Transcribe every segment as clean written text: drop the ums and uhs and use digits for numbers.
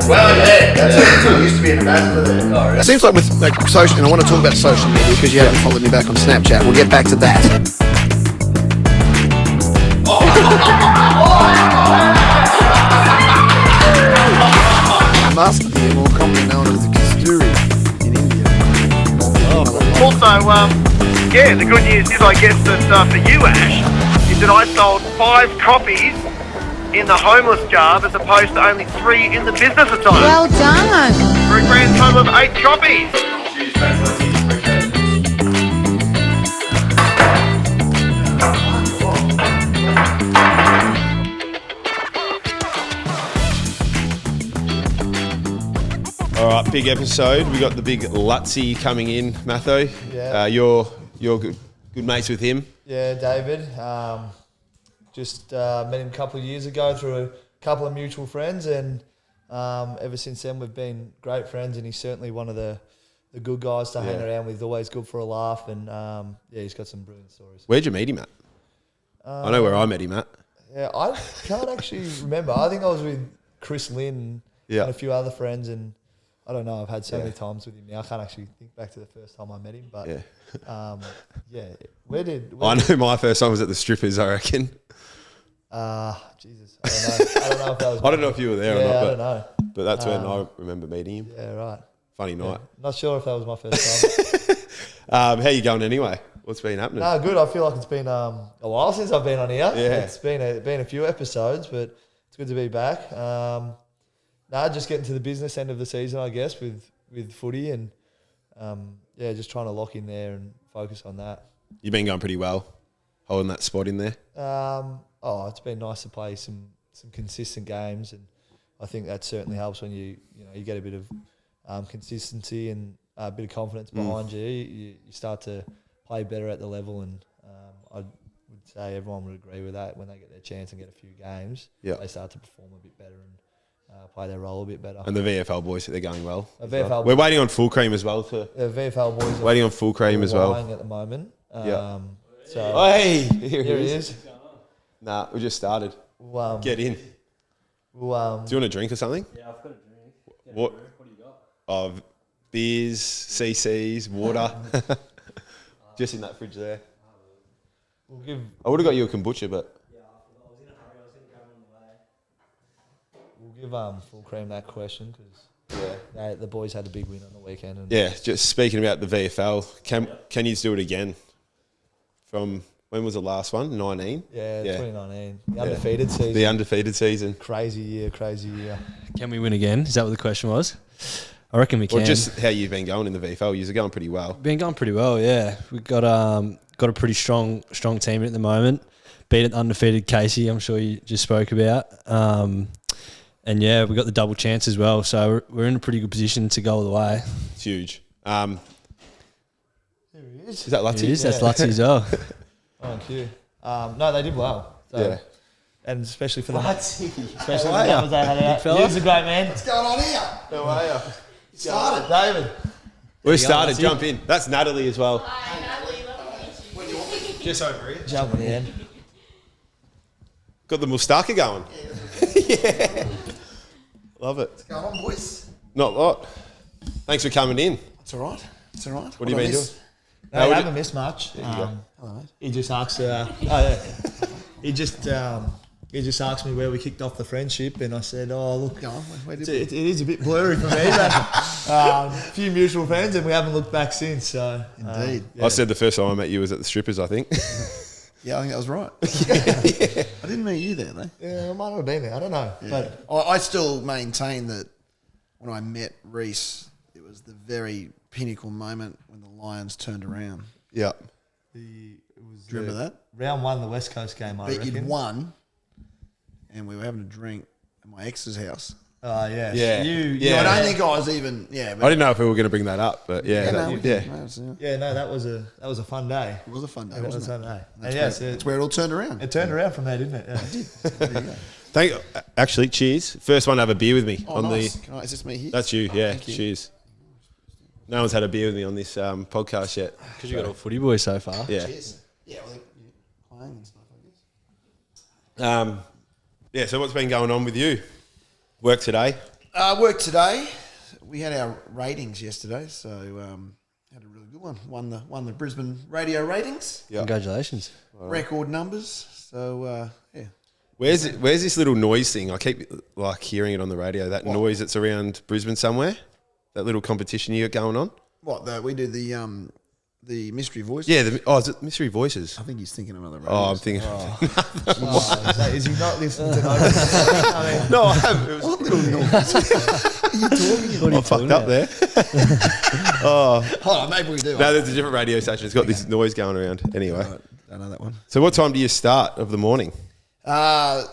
Well, yeah, that's it. I used to be an ambassador there. Oh, really? It seems like with social, and I want to talk about social media because you haven't followed me back on Snapchat. We'll get back to that. Must be more commonly known as the kasturi in India. Also, yeah, the good news is, I guess, that for you, Ash, is that I sold 5 copies in the homeless job as opposed to only 3 in the business attire. Well done. For a grand total of 8 copies. All right, big episode. We got the big Luttsy coming in, Matho. Yeah. You're good mates with him. Yeah, David. Just met him a couple of years ago through a couple of mutual friends, and ever since then we've been great friends. And he's certainly one of the good guys to hang around with. Always good for a laugh, and yeah, he's got some brilliant stories. Where'd you meet him at? I know where I met him at. Yeah, I can't actually remember. I think I was with Chris Lynn and a few other friends, and I don't know. I've had so many times with him now. I can't actually think back to the first time I met him. But yeah, where I know my first time was at the strippers, I reckon. Jesus, I don't know if that was. I don't know if you were there or not. I don't know. But that's when I remember meeting him. Yeah, right. Funny night. Not sure if that was my first time. How you going anyway? What's been happening? No, good. I feel like it's been a while since I've been on here. Yeah. It's been a few episodes, but it's good to be back. Just getting to the business end of the season, I guess, with footy, and just trying to lock in there and focus on that. You've been going pretty well, holding that spot in there. It's been nice to play some consistent games, and I think that certainly helps when you get a bit of consistency and a bit of confidence behind you. You start to play better at the level, and I would say everyone would agree with that. When they get their chance and get a few games, they start to perform a bit better and play their role a bit better. And the VFL boys, they're going well. We're waiting on Fullcream as well. The VFL boys waiting on Fullcream as well. At the moment. Hey, here he is. Nah, we just started. Get in. Do you want a drink or something? Yeah, I've got a drink. What do you got? Beers, CCs, water. Just in that fridge there. I would have got you a kombucha, but... Yeah, I was in a hurry. I was going to go on the way. We'll give Fullcream that question because the boys had a big win on the weekend. And just speaking about the VFL, can you do it again? From when was the last one? 19? Yeah, 2019. The undefeated season. The undefeated season. Crazy year. Can we win again? Is that what the question was? I reckon we can. Well, just how you've been going in the VFL. You're going pretty well. Been going pretty well, yeah. We've got a pretty strong team at the moment. Beat an undefeated Casey, I'm sure you just spoke about. And yeah, we got the double chance as well. So we're in a pretty good position to go all the way. It's huge. There he is. Is that Luttsy? It is, that's Luttsy as well. Thank you. No, they did well. So, and especially for the numbers they had out. He's a great man. What's going on here? How are you? Started. David. We started. Jump in. That's Natalie as well. Hi, Natalie. Lovely to meet you. Just over here. Jump in the end. Got the mustaka going. Yeah. Love it. What's going on, boys? Not a lot. Thanks for coming in. It's all right. It's all right. What have you been doing? No, I haven't missed much. Hello. He just asked. He just asked me where we kicked off the friendship, and I said, "Oh, look, it is a bit blurry for me, but a few mutual friends, and we haven't looked back since." So, Indeed. I said the first time I met you was at the strippers, I think. Yeah, I think that was right. I didn't meet you there, though. Yeah, I might have been there. I don't know. Yeah. But I still maintain that when I met Reece, it was the very pinnacle moment when the Lions turned around. Yeah. Do you remember that? Round 1, the West Coast game, I reckon. You'd won, and we were having a drink at my ex's house. Oh, yeah. Yeah. I don't think I was even. Yeah, I didn't know if we were going to bring that up, but yeah. That was a fun day. It was a fun day. It was wasn't a fun day. That's where it all turned around. It turned around from there, didn't it? Yeah. There you go. Actually, cheers. First one to have a beer with me Oh, nice. Is this me here? That's you. Yeah. Thank you. Cheers. No one's had a beer with me on this podcast yet. Because you got all footy boys so far. Yeah. Cheers. Yeah, well, playing and stuff, I guess. So what's been going on with you? Work today? Work today. We had our ratings yesterday, so had a really good one. Won the Brisbane radio ratings. Yeah. Congratulations. Record numbers. So yeah. Where's this little noise thing? I keep like hearing it on the radio. That noise that's around Brisbane somewhere. That little competition you got going on. We do the mystery voices. Yeah. Is it Mystery Voices? I think he's thinking of another radio. Oh, I'm thinking. Is he not listening to Nova? No, I have. It was What little noise are you talking about? I fucked up there. Hold on, maybe we do. No, there's a different radio station. It's got this noise going around. Anyway. Right, I know that one. So what time do you start of the morning? My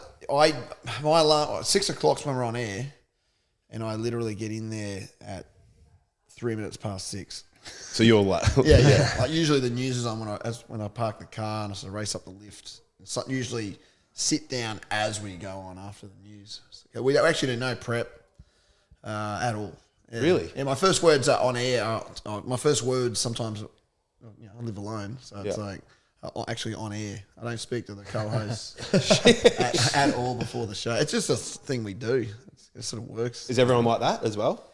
alarm 6 o'clock's when we're on air, and I literally get in there at 3 minutes past 6. So you're like... Yeah. Like usually the news is on when I park the car and I sort of race up the lift. So usually sit down as we go on after the news. So we actually do no prep at all. Yeah. Really? Yeah, my first words are on air. My first words sometimes, I live alone, so it's like actually on air. I don't speak to the co-hosts at all before the show. It's just a thing we do. It sort of works. Is everyone like that as well?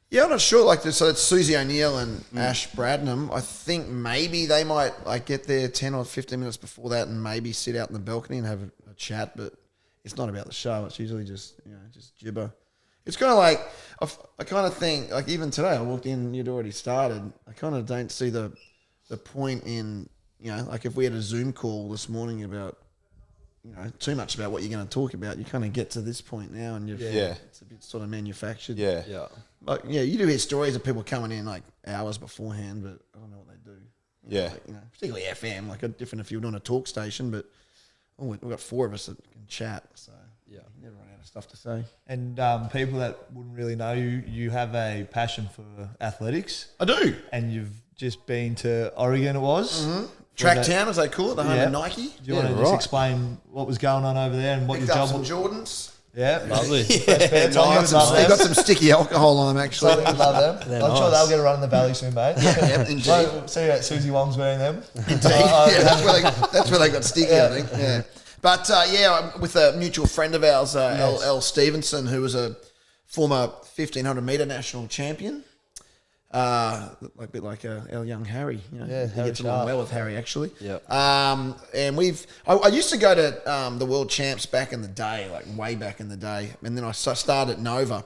Yeah, I'm not sure. So it's Susie O'Neill and Ash Bradnam. I think maybe they might get there 10 or 15 minutes before that and maybe sit out in the balcony and have a chat. But it's not about the show. It's usually just just gibber. It's kind of like I kind of think like even today I walked in, you'd already started. I kind of don't see the point in like if we had a Zoom call this morning about too much about what you're going to talk about. You kind of get to this point now and it's a bit sort of manufactured. Yeah. Like, you do hear stories of people coming in like hours beforehand, but I don't know what they do. Yeah. Particularly FM, like different if you were doing a talk station, but we've got 4 of us that can chat, so you never run out of stuff to say. And people that wouldn't really know you have a passion for athletics. I do. And you've just been to Oregon, it was? Mm-hmm. Tracktown, as they call it, the home of Nike. Do you want to just explain what was going on over there and what Picked your up job some was? Jordans. Yeah, Lovely. They've got some sticky alcohol on them, actually. Love them. I'm sure they'll get a run in the valley soon, mate. Yeah, indeed. So Susie Wong's wearing them. Indeed. That's where they got sticky, I think. Yeah. But with a mutual friend of ours, L. Stevenson, who was a former 1500 metre national champion. A bit like our young Harry. He gets along well with Harry, actually. Yep. And I used to go to the World Champs back in the day, like way back in the day. And then I started at Nova,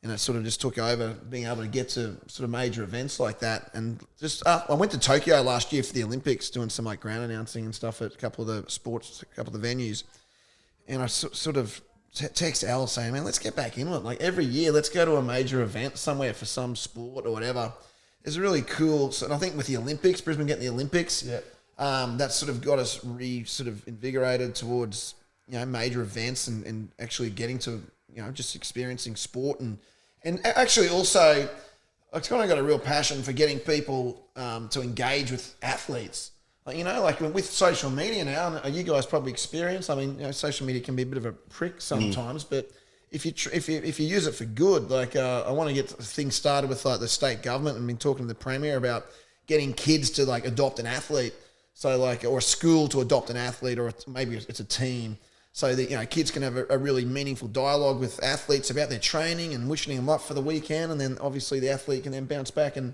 and it sort of just took over being able to get to sort of major events like that. And just I went to Tokyo last year for the Olympics, doing some like ground announcing and stuff at a couple of the venues. And I sort of text Al saying, man, let's get back into it. Like every year, let's go to a major event somewhere for some sport or whatever. It's really cool. So, and I think with the Olympics, Brisbane getting the Olympics, that sort of got us sort of invigorated towards, major events and actually getting to, just experiencing sport and actually also, I kind of got a real passion for getting people to engage with athletes. Like with social media now, you guys probably experience. I mean, social media can be a bit of a prick sometimes, but if you use it for good, like I want to get things started with like the state government and been talking to the Premier about getting kids to like adopt an athlete, so like or a school to adopt an athlete, or maybe it's a team, so that kids can have a really meaningful dialogue with athletes about their training and wishing them up for the weekend, and then obviously the athlete can then bounce back and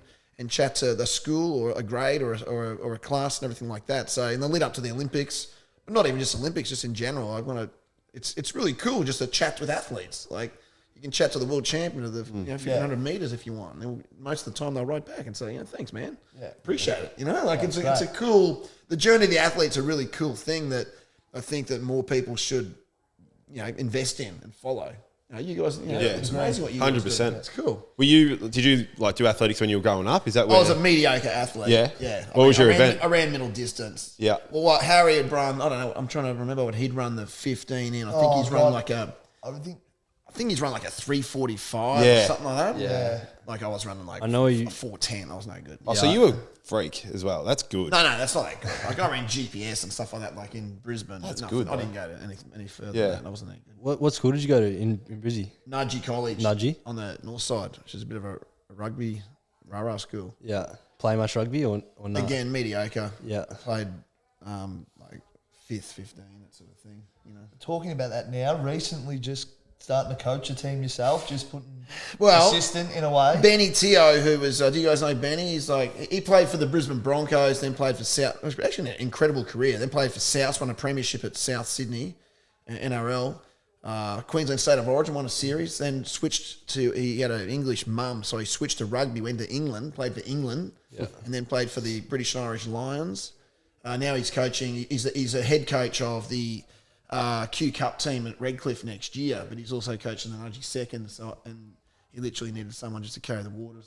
chat to the school or a grade or a class and everything like that. So in the lead up to the Olympics, but not even just Olympics, just in general, I want to. It's really cool just to chat with athletes. Like you can chat to the world champion of the 1500 meters if you want. And most of the time they'll write back and say, thanks, man. Yeah, appreciate it. It's a cool. The journey of the athlete's a really cool thing that I think that more people should invest in and follow. You guys, it's amazing what you guys do. 100%. It's cool. Did you like do athletics when you were growing up? Is that where I was a mediocre athlete. Yeah. What was your event? I ran middle distance. Yeah. Well, what Harry had run, I don't know. I'm trying to remember what he'd run the 15 in. I think he's run like a. I think he's run like a 3:45 or something like that. Yeah. Like I was running like I know a 4:10. I was no good. Oh, so you were a freak as well. That's good. No, that's not that good. Like I ran GPS and stuff like that, like in Brisbane. That's but good. I didn't go to any further than that. I wasn't that good. What school did you go to in Brizzy? Nudgee College. Nudgee? On the north side, which is a bit of a rugby rah-rah school. Yeah. Play much rugby or not? Again, mediocre. Yeah. Played like 5th, 15, that sort of thing. Talking about that now, recently just starting to coach a team yourself, just putting Well, assistant in a way? Benny Teo, who was, do you guys know Benny? He's like, he played for the Brisbane Broncos, then played for South, it was actually an incredible career, then played for South, won a premiership at South Sydney, NRL, Queensland State of Origin, won a series, then switched to, he had an English mum, so he switched to rugby, went to England, played for England, and then played for the British and Irish Lions. Now he's coaching, he's a head coach of the Q Cup team at Redcliffe next year, but he's also coaching the Nudgy second, so, and he literally needed someone just to carry the water.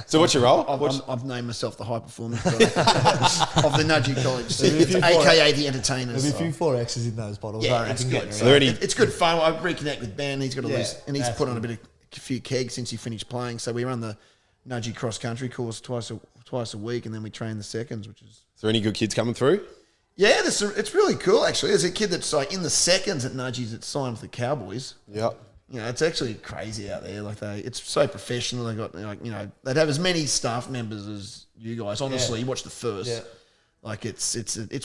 So what's your role? I've named myself the high performance guy of the Nudgy College, it's aka the entertainers. There'll be a few 4X's in those bottles. I it's reckon. good. It's good fun. I reconnect with Ben. He's got a loose, and he's put on a few kegs since he finished playing. So we run the Nudgy cross country course twice a week, and then we train the seconds, which is. Is there any good kids coming through? Yeah, it's really cool actually. There's a kid that's like in the seconds at Nudgies that signed with the Cowboys. Yeah. You know, it's actually crazy out there. Like it's so professional. They got like, you know, they'd have as many staff members as you guys. Honestly, you watch the first. Yeah. Like it's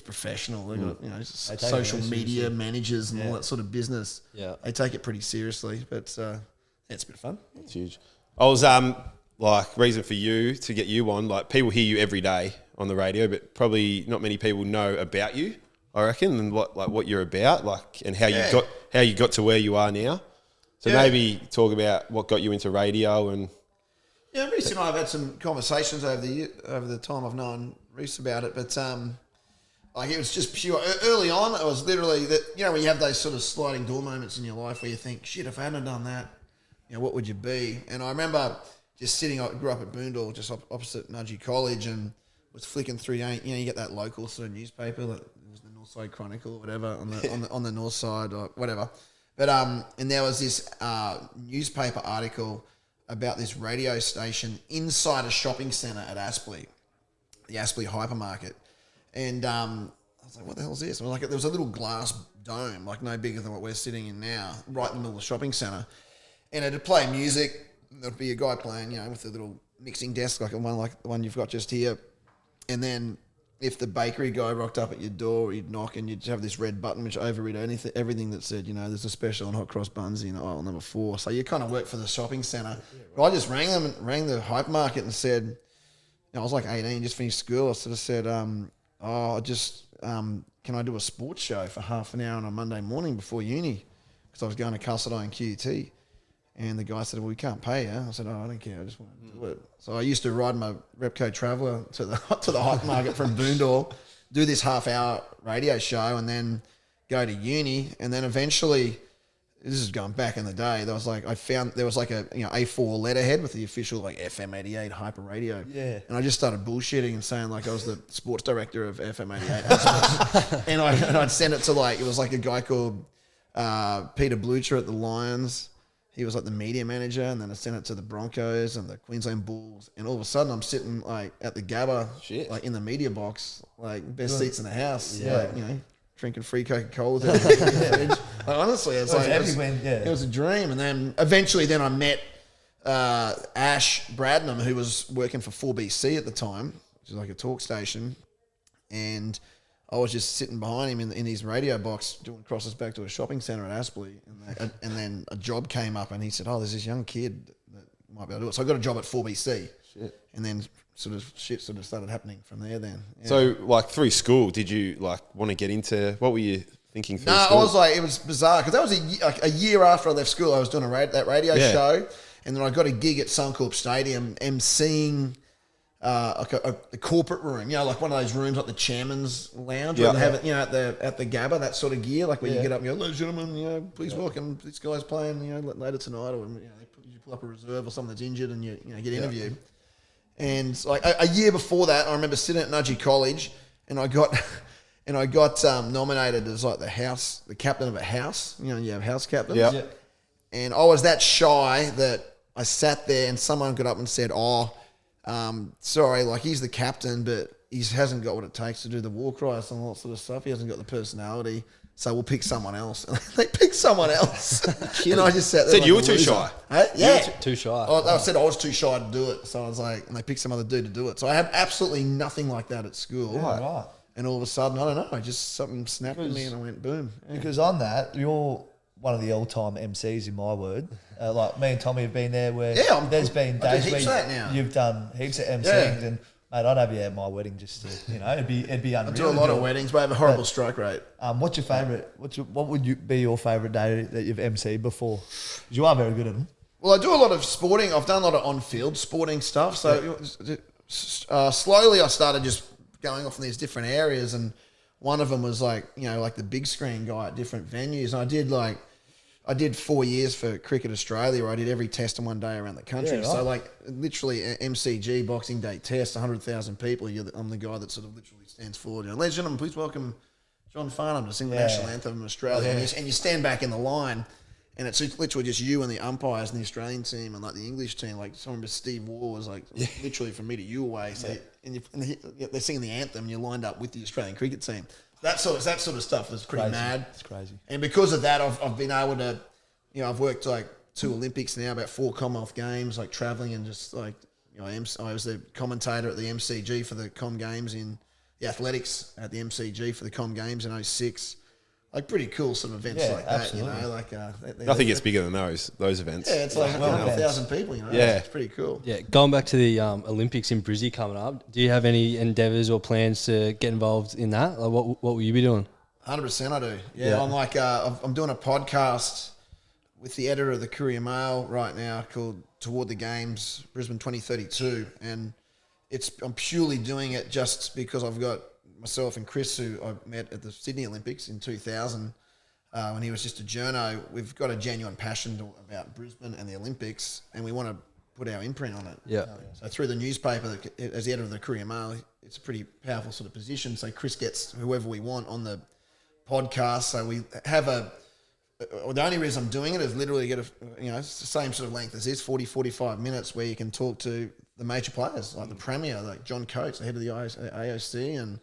professional. They got, you know, social media managers and all that sort of business. Yeah. They take it pretty seriously, but it's a bit of fun. It's huge. I was like reason for you to get you on, like people hear you every day on the radio, but probably not many people know about you, I reckon, and what you're about, like, and how you got to where you are now. So maybe talk about what got you into radio and. Yeah, Reese and I have had some conversations over the time I've known Reese about it, but like it was just pure. Early on, it was literally that, you know, when you have those sort of sliding door moments in your life where you think, shit, if I hadn't done that, you know, what would you be? And I remember just sitting. I grew up at Boondall, just opposite Nudgy College, and was flicking through. You know, you get that local sort of newspaper, like it was the Northside Chronicle or whatever on the north side or whatever. But and there was this newspaper article about this radio station inside a shopping centre at Aspley, the Aspley hypermarket, and I was like, "What the hell is this?" And like, there was a little glass dome, like no bigger than what we're sitting in now, right in the middle of the shopping centre, and it'd play music. There'd be a guy playing, you know, with a little mixing desk like the one you've got just here, and then if the bakery guy rocked up at your door, you'd knock and you'd have this red button which overrid everything that said, you know, there's a special on hot cross buns in aisle number 4. So you kind of work for the shopping centre. But I just rang the hypermarket and said, you know, I was like 18, just finished school. I sort of said, can I do a sports show for half an hour on a Monday morning before uni? Because I was going to Custody and QT. And the guy said, well, we can't pay you. I said, I don't care. I just want to do it. So I used to ride my Repco Traveller to the hypermarket from Boondall, do this half-hour radio show, and then go to uni. And then eventually, this is going back in the day, there was like a A4 letterhead with the official like FM 88 hyper radio. Yeah. And I just started bullshitting and saying like I was the sports director of FM 88. and I'd send it to it was like a guy called Peter Blucher at the Lions. He was like the media manager, and then I sent it to the Broncos and the Queensland Bulls. And all of a sudden, I'm sitting like at the Gabba, like in the media box, like best seats in the house, like, you know, drinking free Coca-Colas. Like, honestly, it was a dream. And then eventually, I met Ash Bradnam, who was working for 4BC at the time, which is like a talk station, and I was just sitting behind him in his radio box doing crosses back to a shopping centre at Aspley. And then a job came up and he said, there's this young kid that might be able to do it. So I got a job at 4BC. Shit. And then sort of started happening from there then. Yeah. So like through school, did you like want to get into, what were you thinking through school? No, I was like, it was bizarre because that was a year after I left school. I was doing that radio show, and then I got a gig at Suncorp Stadium emceeing like a corporate room, you know, like one of those rooms like the chairman's lounge where they have it, you know, at the Gabba, that sort of gear, like where you get up and go, ladies and gentlemen, you know, please welcome, this guy's playing, you know, later tonight, or, you know, you pull up a reserve or someone that's injured and you get interviewed. And like a year before that, I remember sitting at Nudgy College and I got nominated as like the captain of a house. You know, you have house captains. Yeah. And I was that shy that I sat there and someone got up and said, sorry, like he's the captain, but he hasn't got what it takes to do the war cries and all that sort of stuff. He hasn't got the personality, so we'll pick someone else. And they picked someone else. And I just sat there. Said you were too shy. Hey? Yeah. Too shy. I said I was too shy to do it. So I was like, and they picked some other dude to do it. So I had absolutely nothing like that at school. Yeah, right. And all of a sudden, I don't know, something snapped at me and I went boom. Yeah. Because on that, one of the all-time MCs in my word. Like me and Tommy have been there where there's been I do days heaps where of that now. you've done heaps of MCs and mate, I'd have you at my wedding just to, it'd be unreal. I do a lot of weddings, but I have a horrible stroke rate. What's your favourite? What would be your favourite day that you've MC'd before? 'Cause you are very good at them. Well, I do a lot of sporting. I've done a lot of on-field sporting stuff. So slowly I started just going off in these different areas, and one of them was like the big screen guy at different venues. And I did 4 years for Cricket Australia, where I did every test in one day around the country. Yeah, right. So literally MCG, Boxing Day test, 100,000 people. I'm the guy that sort of literally stands forward. Ladies and gentlemen, please welcome John Farnham to sing the national anthem of Australia. And you stand back in the line, and it's literally just you and the umpires and the Australian team and the English team. Like, I remember Steve Waugh was literally from me to you away. So and they're singing the anthem, and you're lined up with the Australian cricket team. That sort of stuff is pretty mad. It's crazy. And because of that, I've been able to, I've worked 2 Olympics now, about 4 Commonwealth Games, traveling and just I was the commentator at the MCG for the Com Games in the athletics at the MCG for the Com Games in 06. Pretty cool sort of events like absolutely. that. Nothing gets bigger than those events. Yeah, it's 1,000 people. Yeah, it's pretty cool. Yeah, going back to the Olympics in Brisbane coming up, do you have any endeavours or plans to get involved in that? What will you be doing? 100% I do. Yeah. I'm doing a podcast with the editor of the Courier Mail right now called Toward the Games Brisbane 2032, and I'm purely doing it just because I've got myself and Chris, who I met at the Sydney Olympics in 2000 when he was just a journo. We've got a genuine passion about Brisbane and the Olympics, and we want to put our imprint on it. Yeah. So through the newspaper, as the editor of the Courier Mail, it's a pretty powerful sort of position. So Chris gets whoever we want on the podcast. So we have the only reason I'm doing it is literally get it's the same sort of length as this, 40, 45 minutes, where you can talk to the major players, like the Premier, like John Coates, the head of the AOC, and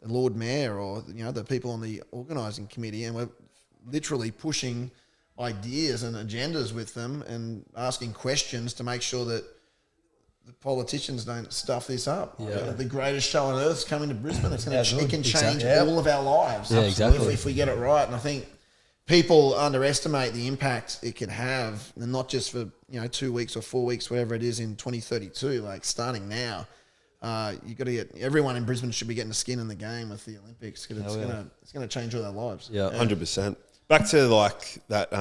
the Lord Mayor, or the people on the organising committee, and we're literally pushing ideas and agendas with them and asking questions to make sure that the politicians don't stuff this up. Yeah. The greatest show on earth is coming to Brisbane. It can change Exactly. all of our lives. Yeah, exactly. If we get it right. And I think people underestimate the impact it can have, and not just for 2 weeks or 4 weeks, whatever it is, in 2032. Starting now, you got to get everyone in Brisbane should be getting a skin in the game with the Olympics, because it's going to change all their lives. Yeah, 100%. Back to that.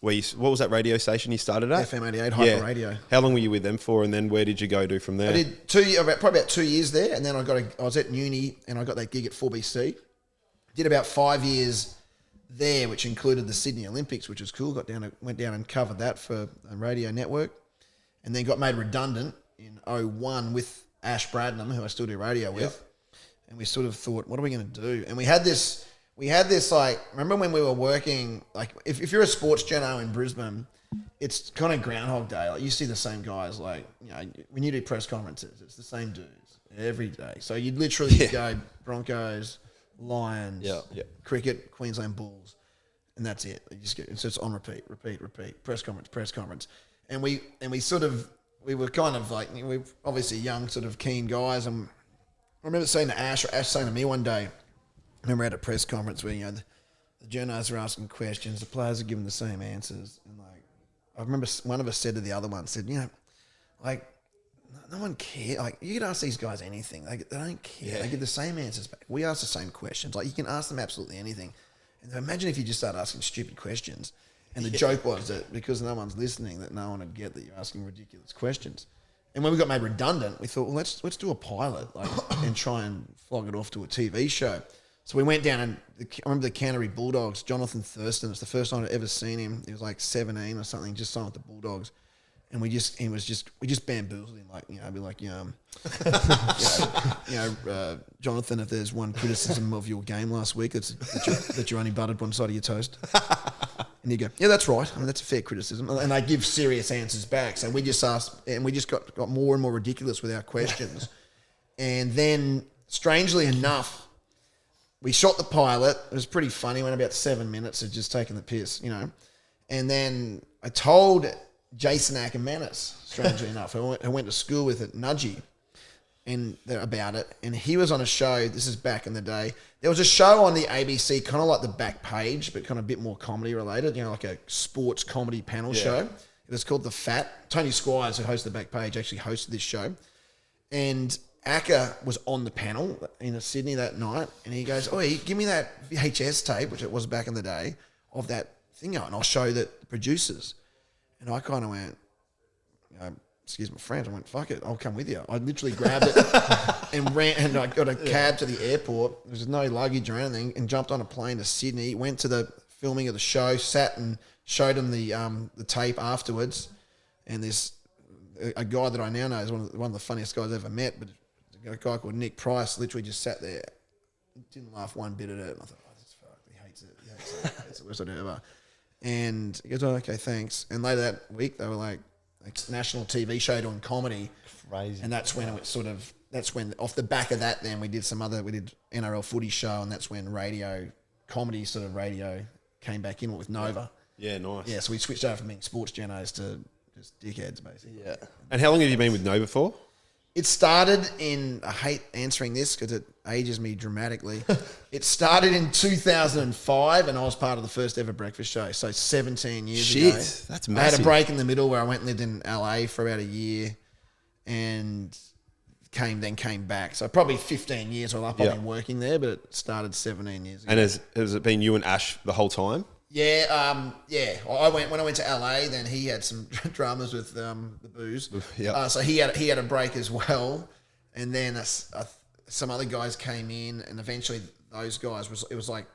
What was that radio station you started at? FM 88 Hyper Radio. How long were you with them for, and then where did you go do from there? I did probably about 2 years there, and then I was at uni and I got that gig at 4BC. Did about 5 years there, which included the Sydney Olympics, which was cool. Went down and covered that for a radio network, and then got made redundant in 01 with Ash Bradnam, who I still do radio with, and we sort of thought, what are we going to do? And we had this remember when we were working, if you're a sports journo in Brisbane, it's kind of Groundhog Day. You see the same guys, when you do press conferences, it's the same dudes every day. So you'd literally go Broncos, Lions, cricket, Queensland Bulls, and that's it. You just so it's on repeat, press conference. And we were kind of we're obviously young, sort of keen guys. And I remember saying to Ash saying to me one day, I remember at a press conference where, the journalists are asking questions, the players are giving the same answers. And I remember one of us said to the other one, said, no one cares. You could ask these guys anything. They don't care. They give the same answers back. We ask the same questions. You can ask them absolutely anything. And imagine if you just start asking stupid questions. And the joke was that because no one's listening, that no one would get that you're asking ridiculous questions. And when we got made redundant, we thought, well, let's do a pilot and try and flog it off to a TV show. So we went down, and I remember the Canterbury Bulldogs, Jonathan Thurston. It's the first time I'd ever seen him. He was 17 or something, just signed with the Bulldogs. And we just bamboozled him, Jonathan, if there's one criticism of your game last week, that you only buttered one side of your toast. And you go, yeah, that's right. I mean, that's a fair criticism. And they give serious answers back. So we just asked, and we just got more and more ridiculous with our questions. And then, strangely enough, we shot the pilot. It was pretty funny. Went about 7 minutes of just taking the piss, And then I told Jason Ackermanis, strangely enough, who I went to school with at Nudgee, and about it. And he was on a show. This is back in the day. There was a show on the ABC, kind of like the Back Page, but kind of a bit more comedy related. You know, like a sports comedy panel show. It was called The Fat. Tony Squires, who hosted the Back Page, actually hosted this show. And Acker was on the panel in Sydney that night, and he goes, "Oh, give me that VHS tape," which it was back in the day, of that thing, and I'll show the producers. And I kind of went, excuse my French, I went, "Fuck it, I'll come with you." I literally grabbed it and ran, and I got a cab to the airport. There was no luggage or anything, and jumped on a plane to Sydney. Went to the filming of the show, sat and showed him the tape afterwards. And there's a guy that I now know is one of the funniest guys I've ever met, but a guy called Nick Price literally just sat there, didn't laugh one bit at it. And I thought, oh, this fuck, he hates it, worst idea ever. And he goes, "Oh, okay, thanks." And later that week, they were like national TV show doing comedy. Crazy. And that's when it was that's when off the back of that, then we did NRL footy show, and that's when comedy came back in with Nova. Yeah, nice. Yeah, so we switched over from being sports journos to just dickheads, basically. Yeah. And how long have you been with Nova for? It started I hate answering this because it ages me dramatically. It started in 2005, and I was part of the first ever breakfast show. So 17 years ago. Shit, that's I massive. had a break in the middle where I went and lived in LA for about a year, and came back. So probably 15 years or up I've been working there, but it started 17 years ago. And has it been you and Ash the whole time? Yeah, when I went to LA, then he had some dramas with the booze. Yep. So he had a break as well, and then some other guys came in, and eventually those guys was like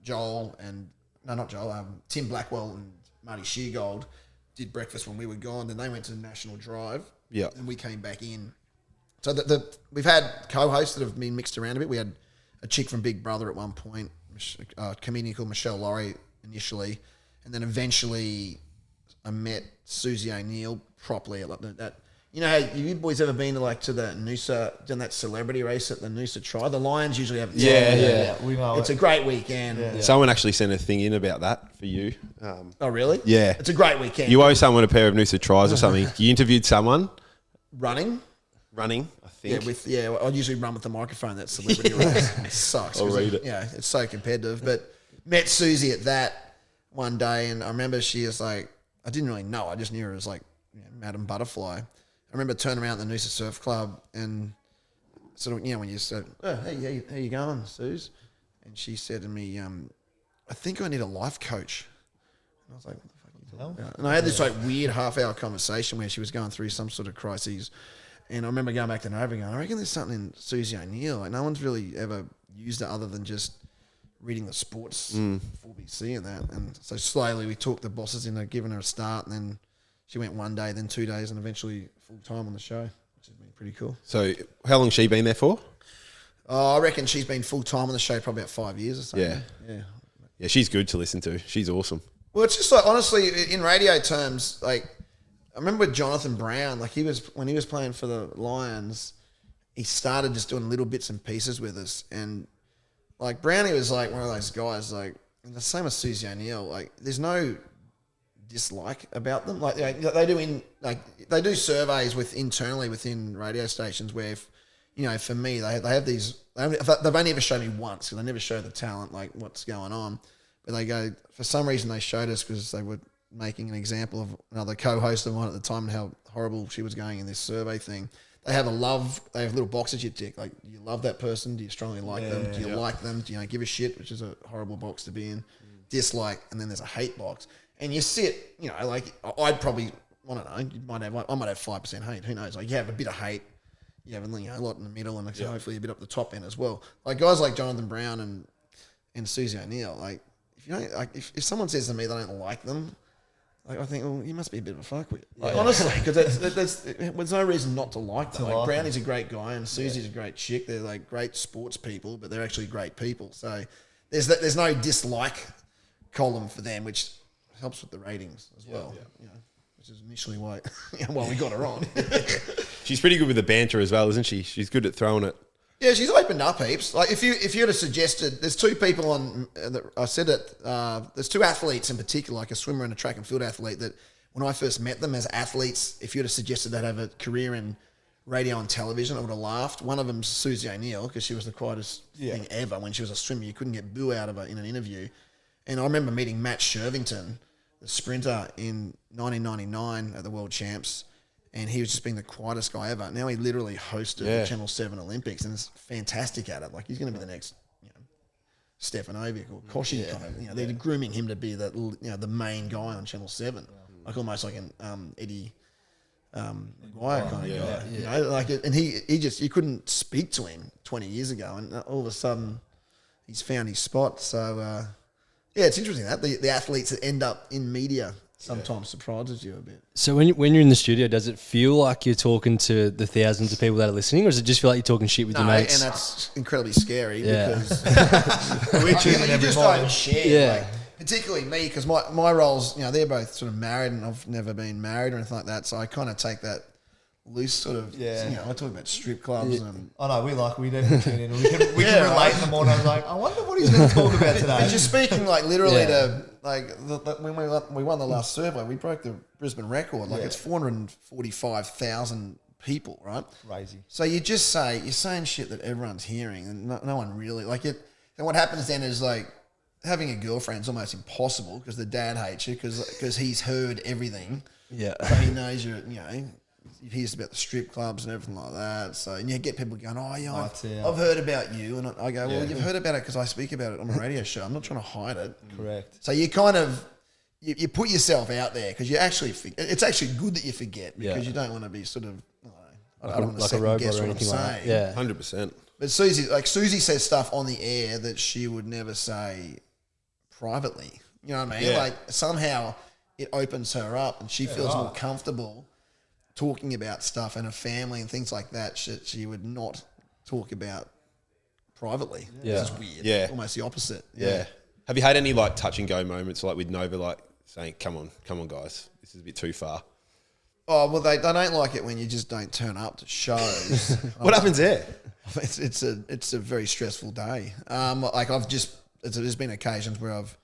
Joel and not Joel, Tim Blackwell and Marty Sheargold did breakfast when we were gone. Then they went to National Drive, and we came back in. So we've had co-hosts that have been mixed around a bit. We had a chick from Big Brother at one point, a comedian called Michelle Laurie initially, and then eventually I met Susie O'Neill properly. Like that. You know, how you boys ever been to the Noosa, done that celebrity race at the Noosa Tri? The Lions usually have. Yeah. We know it's a great weekend. Yeah. Someone actually sent a thing in about that for you. Oh, really? Yeah. It's a great weekend. You owe someone a pair of Noosa Tries or something. You interviewed someone running, I think. I usually run with the microphone. That celebrity race. It sucks. I'll read it. Yeah, it's so competitive. But met Susie at that one day, and I remember she was like, I didn't really know. I just knew her as like Madam Butterfly. I remember turning around at the Noosa Surf Club and sort of, when you said, "Oh, hey, how you going, Suze?" And she said to me, "I think I need a life coach." And I was like, "What the fuck are you talking about?" And I had this like weird half-hour conversation where she was going through some sort of crises. And I remember going back to Nova going, "I reckon there's something in Susie O'Neill. Like no one's really ever used it other than just reading the sports 4BC and that." And so slowly we took the bosses into giving her a start, and then she went 1 day, then 2 days, and eventually full time on the show, which has been pretty cool. So how long has she been there for? I reckon she's been full time on the show probably about 5 years or something. Yeah, she's good to listen to. She's awesome. Well, it's just like, honestly, in radio terms, like I remember with Jonathan Brown, like when he was playing for the Lions, he started just doing little bits and pieces with us, and like Brownie was like one of those guys, like the same as Susie O'Neill. Like there's no dislike about them. Like they do surveys internally within radio stations where, for me they have these. They've only ever shown me once because they never show the talent like what's going on. But they go, for some reason they showed us because they were making an example of another co-host of mine at the time and how horrible she was going in this survey thing. They have little boxes you tick. Like, do you love that person? Do you strongly like them? Do you like them? Do you give a shit? Which is a horrible box to be in. Dislike, and then there's a hate box. And you sit, like I'd probably, I don't know, I might have 5% hate. Who knows? Like you have a bit of hate, you have a lot in the middle, and hopefully a bit up the top end as well. Like guys like Jonathan Brown and Susie O'Neill. Like if someone says to me they don't like them, like I think, well, you must be a bit of a fuckwit. Like, honestly, because there's no reason not to like them. Like Brownie's a great guy and Susie's a great chick. They're like great sports people, but they're actually great people. So there's no dislike column for them, which helps with the ratings as well. Which is initially why we got her on. She's pretty good with the banter as well, isn't she? She's good at throwing it. Yeah, she's opened up heaps. Like if you'd have suggested, there's two people on. I said it. There's two athletes in particular, like a swimmer and a track and field athlete. That when I first met them as athletes, if you'd have suggested they'd have a career in radio and television, I would have laughed. One of them's Susie O'Neill, because she was the quietest thing ever when she was a swimmer. You couldn't get boo out of her in an interview. And I remember meeting Matt Shervington, the sprinter, in 1999 at the World Champs, and he was just being the quietest guy ever. Now he literally hosted the Channel 7 Olympics and is fantastic at it. Like, he's going to be the next, Stefanovic or Koshy kind of. They're grooming him to be the main guy on Channel 7, like almost like an Eddie Maguire kind of guy. Like, and he just, you couldn't speak to him 20 years ago, and all of a sudden he's found his spot. So it's interesting that the athletes that end up in media sometimes surprises you a bit. So when you're in the studio, does it feel like you're talking to the thousands of people that are listening, or does it just feel like you're talking shit with your mates? And that's incredibly scary because We're tuning you every just morning. don't share. Yeah. Like, particularly me, because my roles, they're both sort of married, and I've never been married or anything like that. So I kind of take that loose sort of. I talk about strip clubs and. I know, we definitely tune in. We can relate in the morning. I was like, I wonder what he's going to talk about today. And just speaking like literally to like when we won the last survey, we broke the Brisbane record. Like it's 445,000 people, right? Crazy. So you're saying shit that everyone's hearing, and no one really like it. And what happens then is like having a girlfriend's almost impossible because the dad hates you because he's heard everything. Yeah. So he knows he hears about the strip clubs and everything like that. So and you get people going, I've heard about you, and I go, well, you've heard about it because I speak about it on a radio show. I'm not trying to hide it. Correct. So you kind of you put yourself out there because you actually it's actually good that you forget because you don't want to be sort of I don't want to second guess what I'm saying. Yeah, 100%. But Susie says stuff on the air that she would never say privately. You know what I mean? Yeah. Like somehow it opens her up and she feels more comfortable talking about stuff and her family and things like that she would not talk about privately. Yeah. Which is weird. Yeah. Almost the opposite. Yeah. Have you had any like touch and go moments like with Nova, like saying, come on guys, this is a bit too far? Oh, well, they don't like it when you just don't turn up to shows. What happens there? It's a very stressful day. There's been occasions where I've,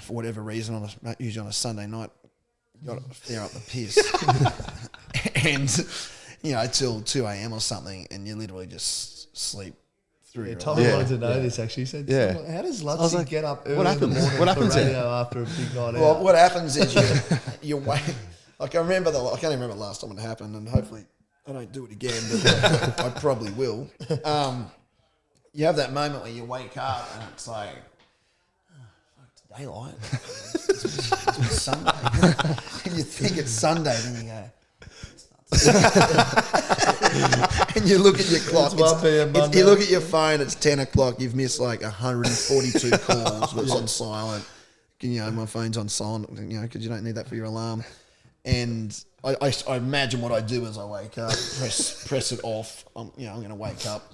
for whatever reason, usually on a Sunday night, got to flare up the piss, and till 2 a.m. or something, and you literally just sleep through. Yeah, your Tommy life. wanted to know this actually. He said, how does Luttsy get up early in the morning What for happens radio after a big night Well, out? what happens is you wait. Like I can't even remember the last time it happened, and hopefully I don't do it again, but I probably will. You have that moment where you wake up and it's like, it's daylight. It's Sunday. And you think it's Sunday, then you go, it's not. And you look at your clock. It's 1 p.m. Monday. You look at your phone, it's 10 o'clock, you've missed like 142 calls, but it's on silent. My phone's on silent, because you don't need that for your alarm. And I imagine what I do is I wake up, press it off. I'm going to wake up,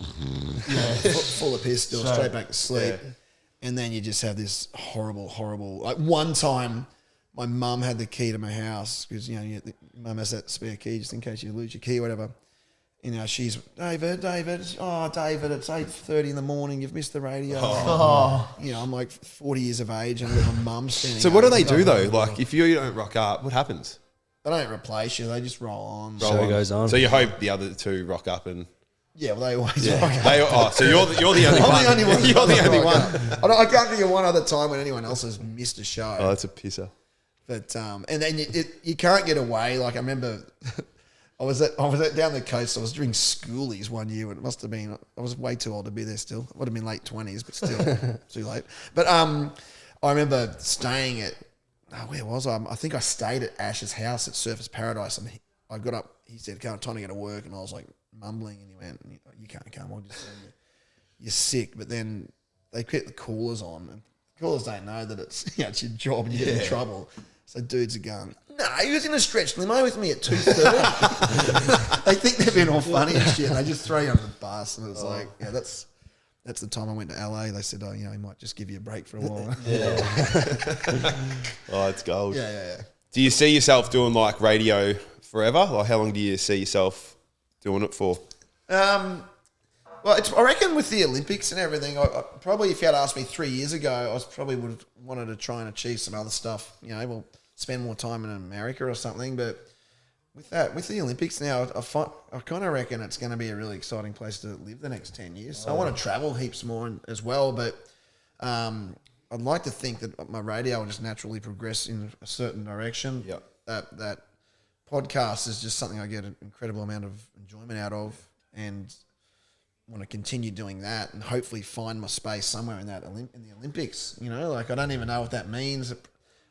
full of piss, still straight back to sleep. Yeah. And then you just have this horrible. Like one time, my mum had the key to my house because mum has that spare key just in case you lose your key or whatever. She's David. Oh, David, it's 8:30 in the morning. You've missed the radio. I'm like 40 years of age and my mum's standing. So what do they do though? Like if you don't rock up, what happens? They don't replace you. They just roll on. Show goes on. So you hope the other two rock up and. Yeah, well, they always rock up. So you're the only one. I'm the only one. You're the only one. I can't think of one other time when anyone else has missed a show. Oh, that's a pisser. But and then you can't get away. Like I remember, I was down the coast. I was doing schoolies one year. It must have been. I was way too old to be there. Still, it would have been late 20s, but still too late. But I remember staying at. Where was I? I think I stayed at Ash's house at Surfers Paradise, and I got up. He said, "Time to go to work," and I was like mumbling, and he went, "You can't come. I'll just say you're sick." But then they kept the coolers on, and the coolers don't know that it's it's your job and you get in trouble. So dudes are going, "No, he was in a stretch limo with me at 2:30." They think they're being all funny and shit, and they just throw you under the bus, and it's like, That's the time I went to LA. They said, he might just give you a break for a while. Oh, it's gold. Yeah. Do you see yourself doing like radio forever? Like how long do you see yourself doing it for? Well, I reckon with the Olympics and everything, I probably if you had asked me 3 years ago, I probably would have wanted to try and achieve some other stuff. We'll spend more time in America or something. But with the Olympics now, I kind of reckon it's going to be a really exciting place to live the next 10 years. So I want to travel heaps more as well, but I'd like to think that my radio will just naturally progress in a certain direction. Yep. That podcast is just something I get an incredible amount of enjoyment out of, and want to continue doing that and hopefully find my space somewhere in the Olympics. You know, like I don't even know what that means.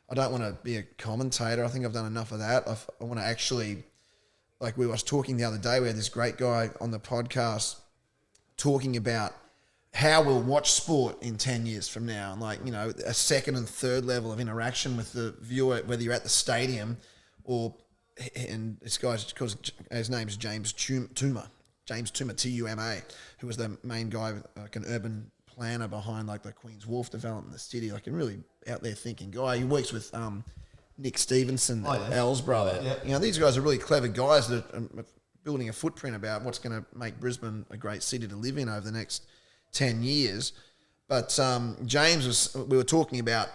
I don't want to be a commentator. I think I've done enough of that. I want to actually, like we was talking the other day, we had this great guy on the podcast talking about how we'll watch sport in 10 years from now. And like, you know, a second and third level of interaction with the viewer, whether you're at the stadium or, and this guy's, because his name's James Tuma, Tuma, who was the main guy, like an urban planner behind like the Queen's Wharf development in the city, like a really out there thinking guy. He works with Nick Stevenson, Al's brother. Yeah. You know, these guys are really clever guys that are building a footprint about what's going to make Brisbane a great city to live in over the next 10 years. But we were talking about,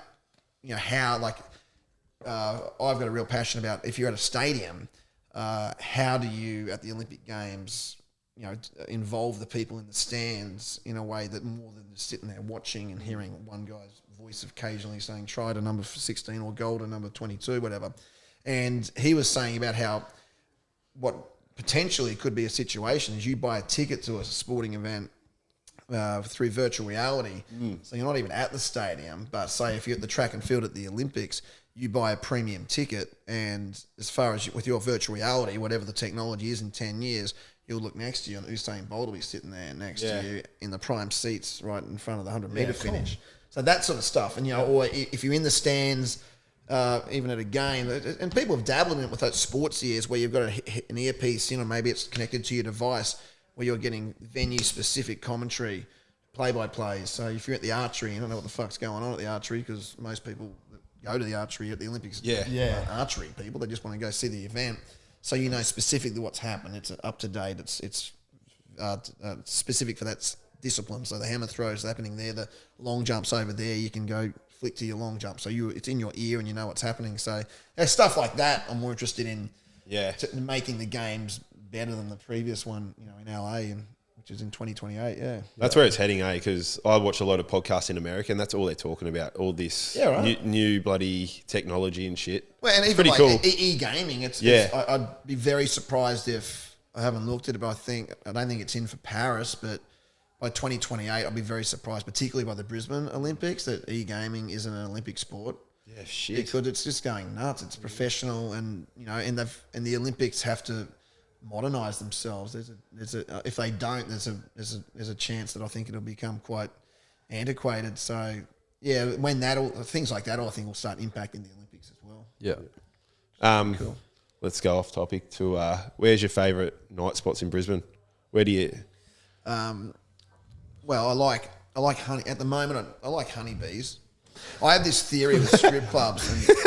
you know, how like I've got a real passion about if you're at a stadium, how do you at the Olympic Games, you know, involve the people in the stands in a way that more than just sitting there watching and hearing one guy's voice occasionally saying try to number 16 or goal to number 22, whatever. And he was saying about how what potentially could be a situation is you buy a ticket to a sporting event through virtual reality. So you're not even at the stadium, but say if you're at the track and field at the Olympics, you buy a premium ticket, and as far as with your virtual reality, whatever the technology is in 10 years, you'll look next to you and Usain Bolt will be sitting there next to you in the prime seats right in front of the 100-metre finish. So that sort of stuff. And, you know, or if you're in the stands, even at a game, and people have dabbled in it with those sports years where you've got an earpiece, you know, maybe it's connected to your device where you're getting venue-specific commentary, play-by-plays. So if you're at the archery, you don't know what the fuck's going on at the archery because most people that go to the archery at the Olympics aren't archery people. They just want to go see the event. So you know specifically what's happened. It's up to date. It's specific for that discipline. So the hammer throws happening there, the long jumps over there. You can go flick to your long jump. So it's in your ear and you know what's happening. So there's stuff like that I'm more interested in. Making the games better than the previous one, you know, in LA, which is in 2028. That's where it's heading, because I watch a lot of podcasts in America, and that's all they're talking about. All this new bloody technology and shit. Well, and even pretty like cool. e-gaming, I'd be very surprised if I haven't looked at it, but I don't think it's in for Paris, but by 2028, I'll be very surprised, particularly by the Brisbane Olympics, that e-gaming isn't an Olympic sport. Yeah, shit. Because it's just going nuts. It's professional, and you know, and the Olympics have to modernise themselves. If they don't, there's a chance that I think it'll become quite antiquated. So yeah, when things like that, I think will start impacting the Olympics as well. Yeah. Cool. Let's go off topic to where's your favourite night spots in Brisbane? Where do you? Well, I like honey at the moment. I like honeybees. I have this theory with strip clubs. And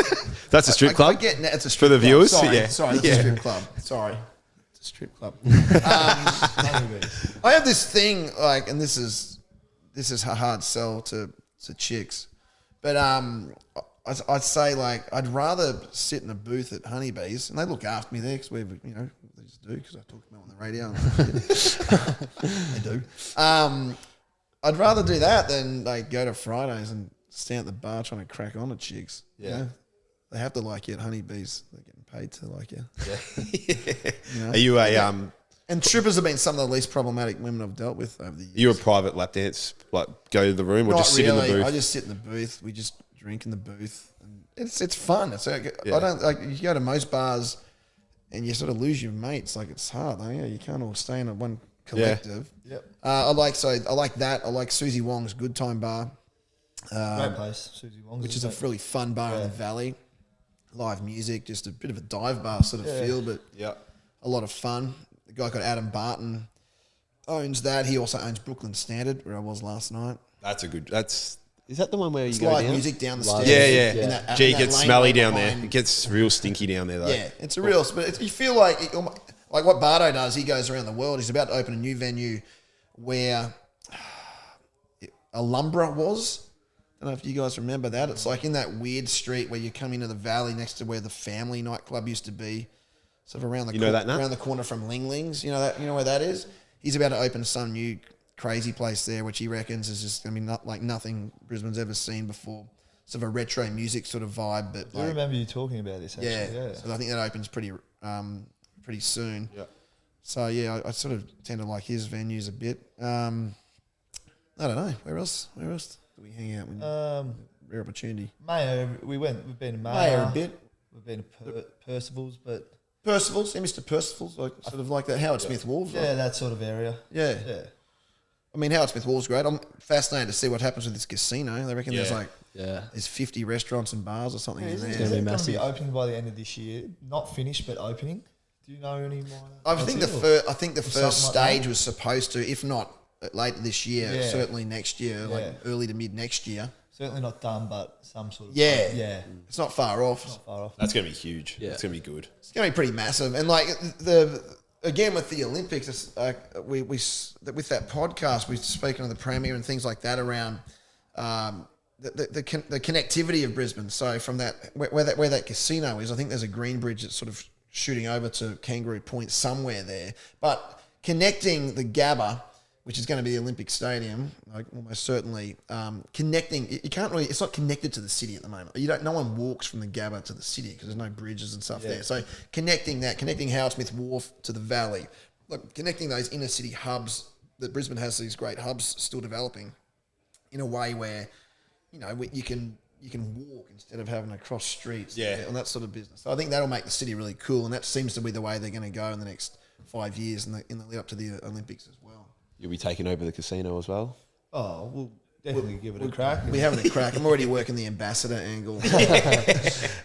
that's a strip club? It's a strip for the club. viewers? Sorry, yeah. Sorry, it's a strip club. Sorry. It's a strip club. I have this thing, like, and this is a hard sell to chicks. But I'd say, like, I'd rather sit in a booth at Honeybees, and they look after me there because they just do, because I talk about them on the radio. They do. I'd rather do that than like go to Fridays and stand at the bar trying to crack on to chicks. Yeah. You know? They have to like you at Honeybees. They're getting paid to like you. Yeah. You know? Are you a And strippers have been some of the least problematic women I've dealt with over the years. You a private lap dance, like go to the room or Not just sit really. in the booth? I just sit in the booth. We just drink in the booth. And it's fun. It's like, Yeah. I don't like you go to most bars and you sort of lose your mates. Like it's hard. Like, you can't all stay in one collective. Yep. I like that. I like Susie Wong's Good Time Bar. Great place, Susie Wong's. Which is a really fun bar in the valley. Live music, just a bit of a dive bar sort of feel, but a lot of fun. The guy called Adam Barton owns that. He also owns Brooklyn Standard, where I was last night. Is that the one where It's you go live down? music down the stairs. Yeah. In that- Gee, in it that gets lane smelly right down there. behind- It gets real stinky down there, though. Yeah, it's a real. But you feel like what Bardo does. He goes around the world. He's about to open a new venue where Alhambra was. I don't know if you guys remember that. It's like in that weird street where you come into the valley next to where the Family nightclub used to be. sort of around the know that, Nat? around the corner from Ling Ling's. You know where that is. He's about to open some new crazy place there, which he reckons is just going to be not like nothing Brisbane's ever seen before. Sort of a retro music sort of vibe, but I remember you talking about this. Actually. yeah. So I think that opens pretty soon. Yeah. So yeah, I sort of tend to like his venues a bit. I don't know where else do we hang out? When rare opportunity. Mayo, we've been to Mayo. Mayo a bit. We've been to Percival's, but Percival's, Mr. Percival's, like sort of like that Howard Smith Wharves. yeah, that sort of area. Yeah. Yeah. I mean, Howard Smith Wharves great. I'm fascinated to see what happens with this casino. They reckon there's like there's 50 restaurants and bars or something in there. gonna be It's massive. going to be opening by the end of this year. Not finished, but opening. Do you know any more? I think the first something like stage that? was supposed to, if not later this year, Yeah. certainly next year, like Yeah. early to mid next year. Certainly not done, but some sort of... Yeah. Yeah. It's not far off. Not far off. That's going to be huge. Yeah. It's going to be good. It's going to be pretty massive. And like again with the Olympics, it's, we with that podcast, we've spoken to the Premier and things like that around the connectivity of Brisbane. So from that where that casino is, I think there's a green bridge that's sort of shooting over to Kangaroo Point somewhere there. But connecting the Gabba, which is going to be the Olympic Stadium, like almost certainly connecting. You can't really. It's not connected to the city at the moment. No one walks from the Gabba to the city because there's no bridges and stuff there. So connecting Howard Smith Wharf to the valley, like connecting those inner city hubs that Brisbane has, these great hubs still developing, in a way where you can walk instead of having to cross streets. And that sort of business. So I think that'll make the city really cool, and that seems to be the way they're going to go in the next 5 years in the lead up to the Olympics as well. You'll be taking over the casino as well? Oh, we'll definitely give it a crack. We're having a crack. I'm already working the ambassador angle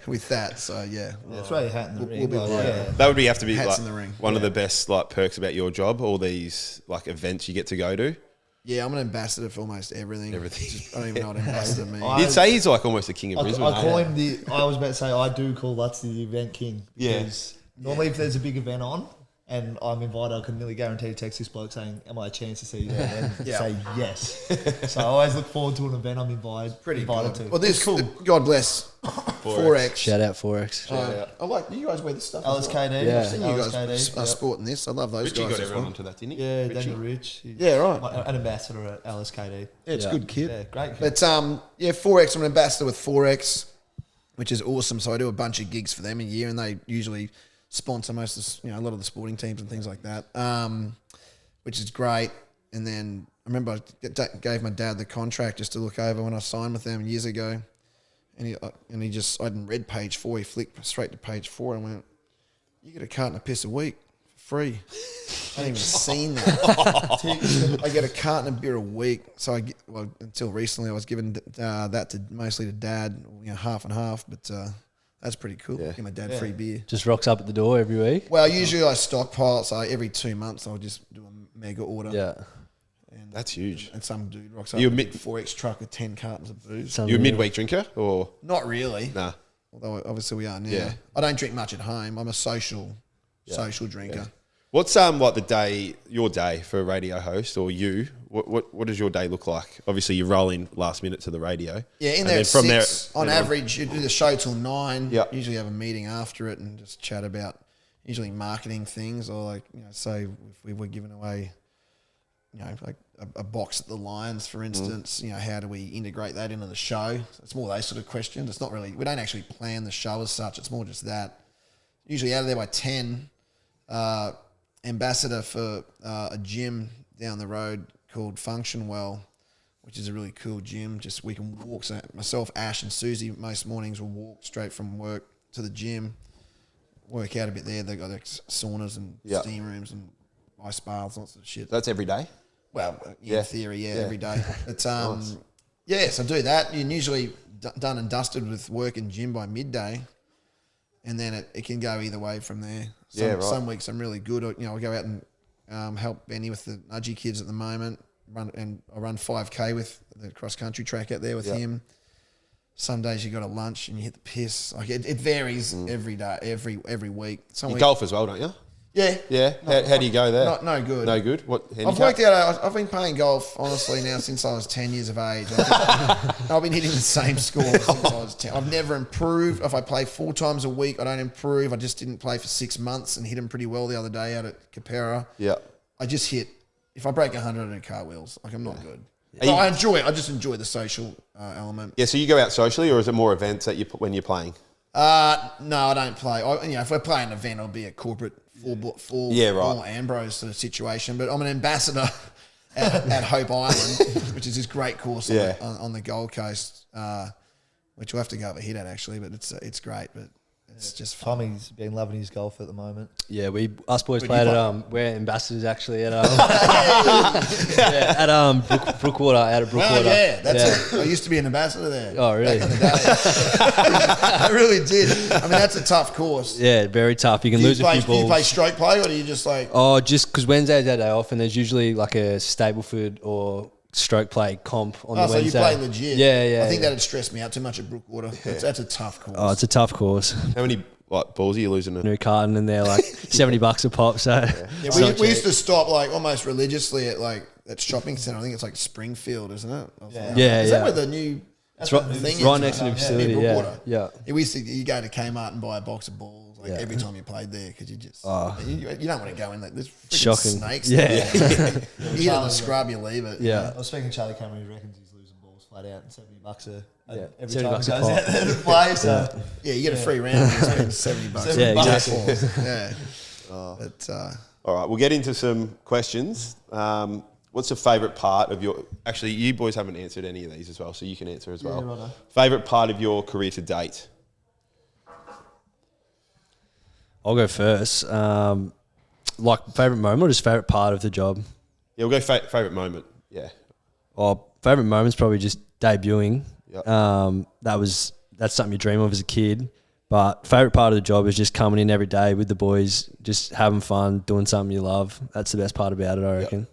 with that. So yeah, Throw your hat in the ring. be all right. That would have to be Hats like in the ring. one of the best like perks about your job, all these like events you get to go to. Yeah, I'm an ambassador for almost everything. Everything. I don't even know what ambassador means. You'd say he's like almost the king of I Brisbane. call him I was about to say, I do call Luttsy the event king. Yeah. Because normally if there's a big event on, and I'm invited, I can nearly guarantee to text this bloke saying, am I a chance to see you there? And say yes. So I always look forward to an event I'm invited to. Well, this cool. God bless Forex. Shout out Forex. I like you guys wear this stuff. as well. LSKD. Yeah. I've seen you guys LSKD, sporting this. I love those Richie guys got as everyone well. onto that, didn't he? Yeah, Richie? Daniel Rich. Yeah, right. An ambassador at LSKD. Yeah, it's a good kid. Yeah, great kid. But Forex. I'm an ambassador with Forex, which is awesome. So I do a bunch of gigs for them a year, and they usually sponsor most of a lot of the sporting teams and things like that, which is great. And then I remember I gave my dad the contract just to look over when I signed with them years ago, and he just I hadn't read page 4. He flicked straight to page 4 and went, "You get a carton of piss a week for free." I hadn't even seen that. I get a carton of beer a week. So until recently I was giving that mostly to Dad, half and half, but. That's pretty cool. Yeah. Give my dad free beer. Just rocks up at the door every week. Well, usually I stockpile, so every 2 months I'll just do a mega order. Yeah. And, That's huge. and some dude rocks up You with a admit- big 4X truck with 10 cartons of booze. Some- You a midweek drinker or Not really. nah? Although obviously we are now. Yeah. I don't drink much at home. I'm a social drinker. What's like your day for a radio host or you? What does your day look like? Obviously, you roll in last minute to the radio. Yeah, in And there then at from 6. there- On average, you do the show till 9. Yep. Usually have a meeting after it and just chat about usually marketing things or say if we were giving away, like a box at the Lions, for instance, how do we integrate that into the show? So it's more those sort of questions. It's not really, we don't actually plan the show as such. It's more just that. Usually out of there by 10, ambassador for a gym down the road called Function Well, which is a really cool gym. Just we can walk. So myself, Ash, and Susie most mornings will walk straight from work to the gym, work out a bit there. They've got saunas and steam rooms and ice baths, lots of shit. That's every day. Well, in theory, every day. It's so do that. You're usually done and dusted with work and gym by midday, and then it can go either way from there. Some weeks I'm really good. I go out and help Benny with the Nudgy kids at the moment. I run 5K with the cross country track out there with him. Some days you got a lunch and you hit the piss. Like it varies every day, every week. You golf as well, don't you? Yeah. Yeah. How do you go there? No good. No good. What? I've Handicap? worked out. I've been playing golf honestly now since I was 10 years of age. I've been hitting the same score since I was 10. I've never improved. If I play 4 times a week, I don't improve. I just didn't play for 6 months and hit them pretty well the other day out at Capera. Yeah. I just hit. If I break 100, I do cartwills. Like I'm not good. Are you- I enjoy it. I just enjoy the social element. Yeah. So you go out socially, or is it more events that you put when you're playing? No, I don't play. If we're playing an event, it'll be a corporate full Yeah, right. Ambrose sort of situation. But I'm an ambassador at Hope Island, which is this great course on the Gold Coast, which we'll have to go over hit at actually. But it's great. But it's just fun. Tommy's been loving his golf at the moment. Yeah, us boys Where'd played you at we're ambassadors actually at Brookwater, out of Brookwater. Oh yeah, that's it. I used to be an ambassador there. Oh really? I really did. I mean, that's a tough course. Yeah, very tough. You can lose a few Do you play balls. stroke play, or do you just like? Oh, just because Wednesday's our day off, and there's usually like a Stableford or stroke play comp on the So Wednesday. you play legit. Yeah. I think that'd stress me out too much at Brookwater. That's a tough course. Oh, it's a tough course. How many balls are you losing? New carton, and they're like $70 a pop. So Yeah, we used to stop like almost religiously at like that shopping centre. I think it's like Springfield, isn't it? Yeah, Is yeah. that where the new It's right, thing it's right is? next to the Near facility. Brookwater? Yeah. We used to you go to Kmart and buy a box of balls like Yeah. every time you played there because you just you don't want to go in there. There's freaking Shocking. snakes. Yeah. there. You hit on the scrub, you leave it. Yeah. I was speaking to Charlie Cameron, he reckons he's losing balls flat out and $70 every $70 time he a goes pop. out there to play. So Yeah, you get a free round. You spend $70. Yeah, on exactly. balls. Yeah. But All right, we'll get into some questions. What's your favourite part of your... Actually, you boys haven't answered any of these as well, so you can answer as well. righto. Favourite part of your career to date? I'll go first. Like favorite moment or just favorite part of the job? Yeah, we'll go favourite moment. Yeah. Oh, favorite moment's probably just debuting. Yep. That's something you dream of as a kid. But favorite part of the job is just coming in every day with the boys, just having fun, doing something you love. That's the best part about it, I reckon.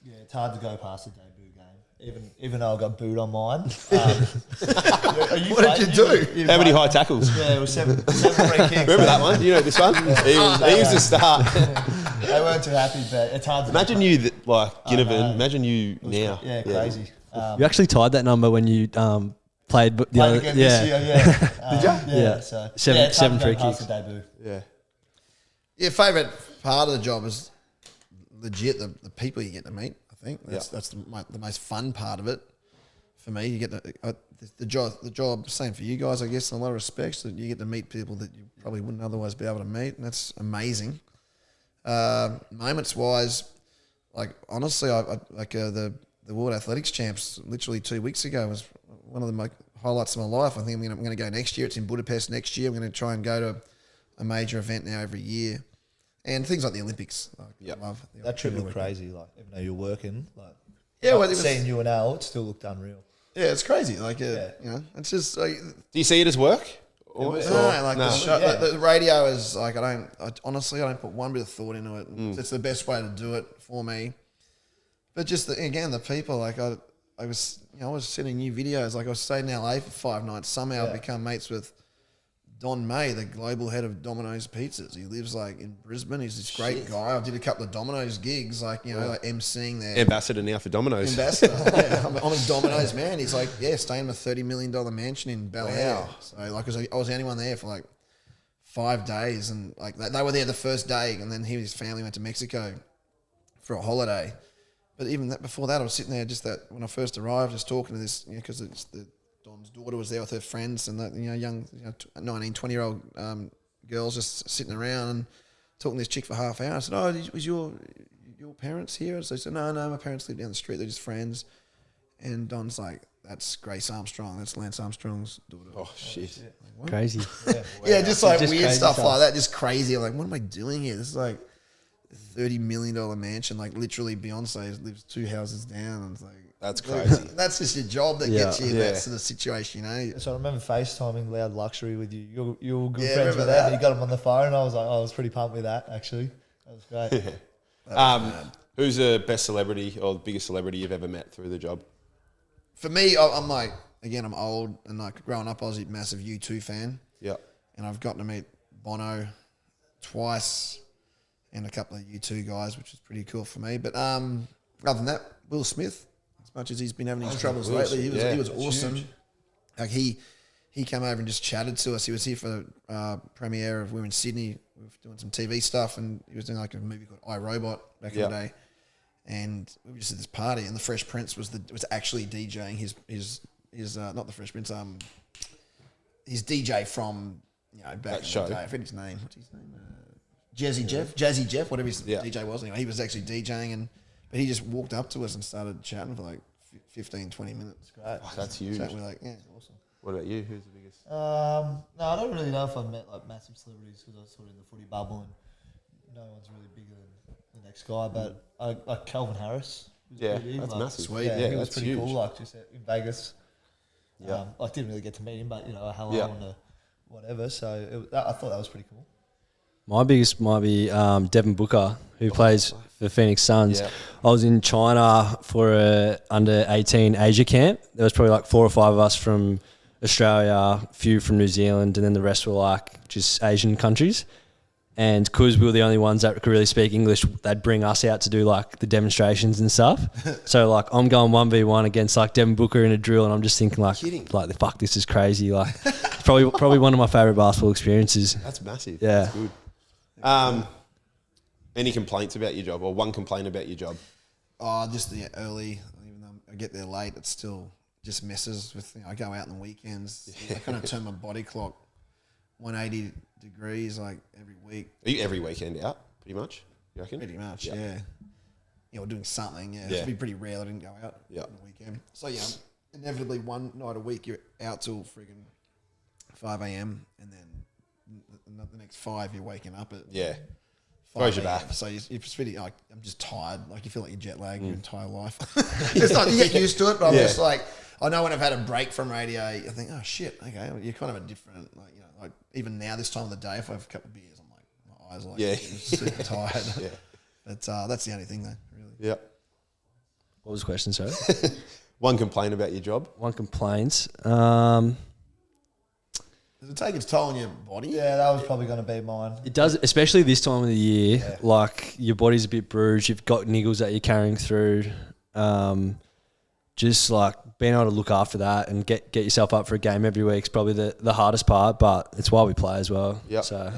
yeah, it's hard to go past the debut game, even though I got booed on mine. what did you do? How many high tackles? Yeah, it was seven free kicks. Remember that one? You know this one? He was the start. They weren't too happy, but it's hard to Imagine you, like Ginnivan. know. Imagine you now. Yeah, crazy. You actually tied that number when you played the Played other. again this year, yeah. Did you? Yeah. Yeah. So, Seven- it's hard seven to free go past kicks. the debut. Yeah. Your favourite part of the job is legit the people you get to meet. I think that's the most fun part of it for me. You get the job. Same for you guys, I guess, in a lot of respects. That you get to meet people that you probably wouldn't otherwise be able to meet, and that's amazing. Moments wise, like honestly, I the World Athletics Champs literally 2 weeks ago was one of the highlights of my life. I think I'm going to go next year. It's in Budapest next year. I'm going to try and go to a major event now every year. And things like the Olympics. I love the That trip opportunity looked with crazy, like, even though you're working. Like, Yeah, well, it was- seeing UNL, it still looked unreal. Yeah, it's crazy. Like, you know, it's just like, Do you see it as work? Or, the radio is like, honestly, I don't put one bit of thought into it. It's the best way to do it for me. But just again, the people, like I was sending new videos. Like I was staying in LA for 5 nights. Somehow I've become mates with Don May, the global head of Domino's Pizzas. He lives like in Brisbane. He's this great guy. I did a couple of Domino's gigs, like like emceeing there. Ambassador now for Domino's. Ambassador. Yeah, I'm a Domino's man. He's like, staying in a $30 million mansion in Bel Air. So like, I was the only one there for like 5 days, and like they were there the first day, and then he and his family went to Mexico for a holiday. But even before that, I was sitting there when I first arrived, just talking to this, because Don's daughter was there with her friends, and young 19, 20-year-old girls just sitting around and talking to this chick for half an hour. I said, "Oh, was your parents here?" So they said, "No, my parents live down the street. They're just friends." And Don's like, "That's Grace Armstrong. That's Lance Armstrong's daughter." Oh, shit. Crazy. Yeah, just like Just weird crazy stuff stuff. like that. Just crazy. I'm like, what am I doing here? This is like a $30 million mansion. Like literally, Beyonce lives 2 houses down. And it's like, That's crazy. That's just your job that gets you in that sort of situation, So I remember FaceTiming Loud Luxury with you. You were good Yeah, friends remember with that? them. You got him on the phone. And I was pretty pumped with that, actually. That was great. Who's the best celebrity or the biggest celebrity you've ever met through the job? For me, I'm like, again, I'm old, and like growing up, I was a massive U2 fan. Yeah. And I've gotten to meet Bono twice. and a couple of U2 guys, which was pretty cool for me. But other than that, Will Smith, as much as he's been having his troubles lately, he was awesome. huge. Like he came over and just chatted to us. He was here for the premiere of we were in Sydney. We were doing some TV stuff, and he was doing like a movie called iRobot back in the day. And we were just at this party, and the Fresh Prince was actually DJing his not the Fresh Prince, his DJ from back in the day. I forget his name. What's his name? Jazzy Jeff, whatever his DJ was. Anyway, he was actually DJing, but he just walked up to us and started chatting for like 15, 20 minutes. Great. Oh, that's huge. So we're like, yeah, awesome. What about you? Who's the biggest? No, I don't really know if I've met like massive celebrities because I was sort of in the footy bubble and no one's really bigger than the next guy. But like Calvin Harris. Was pretty big. That's like, massive. Sweet. Yeah, he was that's pretty huge. cool. Like just in Vegas. Yeah. I didn't really get to meet him, but a hello and a whatever. So I thought that was pretty cool. My biggest might be Devin Booker, who plays for Phoenix Suns. Yeah. I was in China for a under-18 Asia camp. There was probably like 4 or 5 of us from Australia, a few from New Zealand, and then the rest were like just Asian countries. And because we were the only ones that could really speak English, they'd bring us out to do like the demonstrations and stuff. So like I'm going 1v1 against like Devin Booker in a drill, and I'm just thinking like fuck, this is crazy. Like it's probably one of my favourite basketball experiences. That's massive. Yeah. That's good. Any complaints about your job, or one complaint about your job? Oh, just the early. Even though I get there late, it still just messes with. I go out on the weekends. I kind of turn my body clock 180 degrees like every week. Are you every weekend out, pretty much? You reckon? Pretty much, yeah. We're doing something. Yeah, it'd be pretty rare that I didn't go out on the weekend. So yeah, inevitably one night a week you're out till friggin' 5 a.m. and then the next 5 you're waking up at throws you back. So you're just really like, I'm just tired. Like you feel like you're jet lagged your entire life. It's like you get used to it, but I'm just like, I know when I've had a break from radio, I think, oh shit, okay, you're kind of a different, like even now this time of the day, if I have a couple of beers, I'm like, my eyes are like super tired. But that's the only thing though, really. Yeah. What was the question, sorry? One complaint about your job? One complaint. Does it take its toll on your body? Yeah, that was probably going to be mine. It does, especially this time of the year. Like your body's a bit bruised. You've got niggles that you're carrying through. Just like being able to look after that and get yourself up for a game every week is probably the hardest part. But it's why we play as well. Yeah. So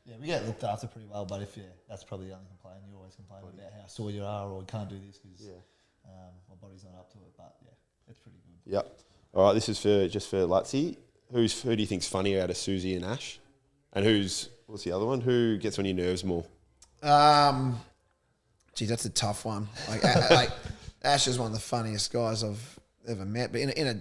Yeah, we get looked after pretty well. But if that's probably the only complaint. You always complain about how sore you are or you can't do this because my body's not up to it. But yeah, it's pretty good. Yep. All right, this is for Luttsy. Who do you think's funnier out of Susie and Ash? And what's the other one? Who gets on your nerves more? Geez, that's a tough one. Like Ash is one of the funniest guys I've ever met, but in a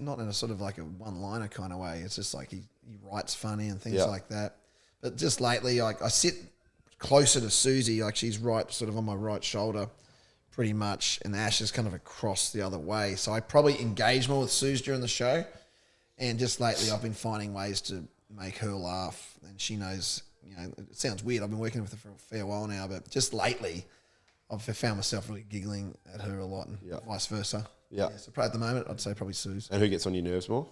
not in a sort of like a one-liner kind of way. It's just like he writes funny and things like that. But just lately, like I sit closer to Susie, like she's right sort of on my right shoulder pretty much, and Ash is kind of across the other way. So I probably engage more with Suze during the show. And just lately, I've been finding ways to make her laugh, and she knows. It sounds weird. I've been working with her for a fair while now, but just lately, I've found myself really giggling at her a lot, and vice versa. Yeah. So at the moment, I'd say probably Suze. And who gets on your nerves more?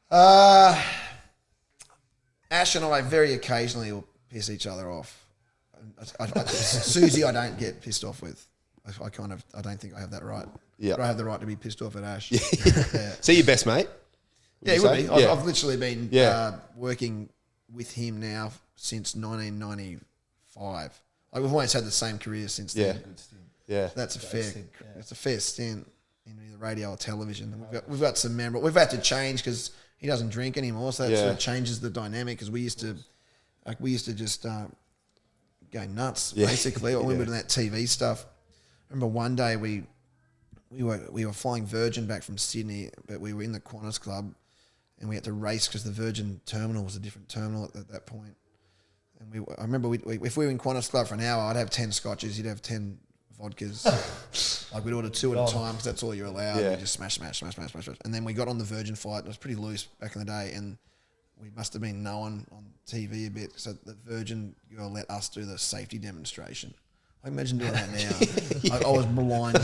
Ash and I very occasionally will piss each other off. Susie, I don't get pissed off with. I don't think I have that right. Yeah. But I have the right to be pissed off at Ash. So your best mate? Yeah, he would be. I've literally been Yeah. working with him now since 1995. Like we've always had the same career since then. Yeah. That's a fair stint in either radio or television. And we've got some memorable. We've had to change because he doesn't drink anymore, so that sort of changes the dynamic. Because we used to just go nuts basically. When we were doing that TV stuff. I remember one day we were flying Virgin back from Sydney, but we were in the Qantas Club, and we had to race because the Virgin terminal was a different terminal at that point. And I remember if we were in Qantas Club for an hour, I'd have 10 scotches, you'd have 10 vodkas. Like we'd order 2 at a time because that's all you're allowed. Yeah. We just smash. And then we got on the Virgin flight. It was pretty loose back in the day, and we must have been known on TV a bit. So the Virgin girl let us do the safety demonstration. I imagine doing that now. I was blind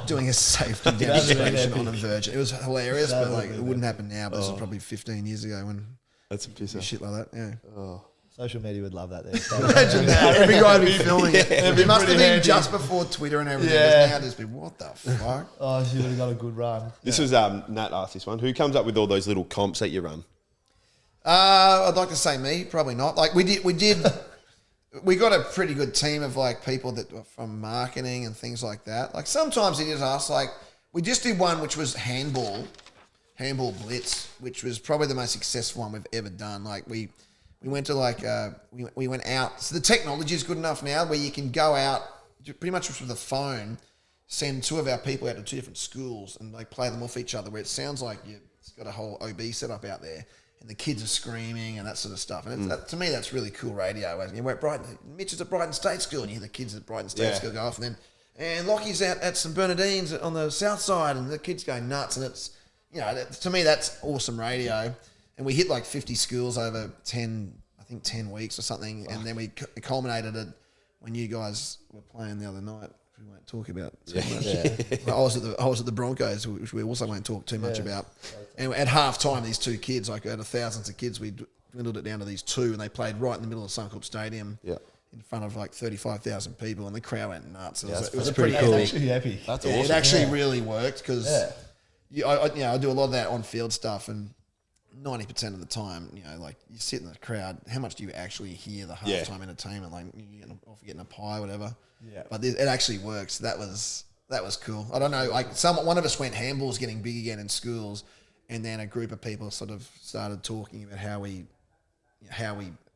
doing a safety demonstration on a Virgin. It was hilarious, but like it wouldn't happen now. But this was probably 15 years ago when That's a piece of shit like that. Yeah. Oh. Social media would love that there. So, Imagine that. Every guy would be filming it. It must have pretty been handy. just before Twitter and everything. Yeah. Now just been, what the fuck? oh, she would have got a good run. This was Nat asked this one. Who comes up with all those little comps that you run? I'd like to say me, probably not. Like we got a pretty good team of like people that were from marketing and things like that. Like sometimes it is us. Like we just did one which was handball blitz, which was probably the most successful one we've ever done. Like we went to like we went out. So the technology is good enough now where you can go out pretty much with the phone, send two of our people out to two different schools and like play them off each other. Where it sounds like you've got a whole OB set up out there. And the kids are screaming and that sort of stuff. And to me, that's really cool radio. You went Mitch is at Brighton State School, and you hear the kids at Brighton State School go off, and Lockie's out at St Bernardine's on the south side, and the kids go nuts. And it's, to me, that's awesome radio. And we hit like 50 schools over 10 weeks or something. And then we culminated it when you guys were playing the other night. We won't talk about too much. Yeah. I was at the Broncos, which we also won't talk too much about. And at half time, these two kids, like out of thousands of kids, we dwindled it down to these two, and they played right in the middle of Suncorp Stadium in front of like 35,000 people, and the crowd went nuts. It was pretty cool. It's actually happy. That's It awesome. actually really worked because I do a lot of that on-field stuff, and 90% of the time, like you sit in the crowd, how much do you actually hear the halftime entertainment? Like you're getting a pie, whatever. Yeah. But it actually works. That was cool. I don't know. Like one of us went handball's getting big again in schools, and then a group of people sort of started talking about how we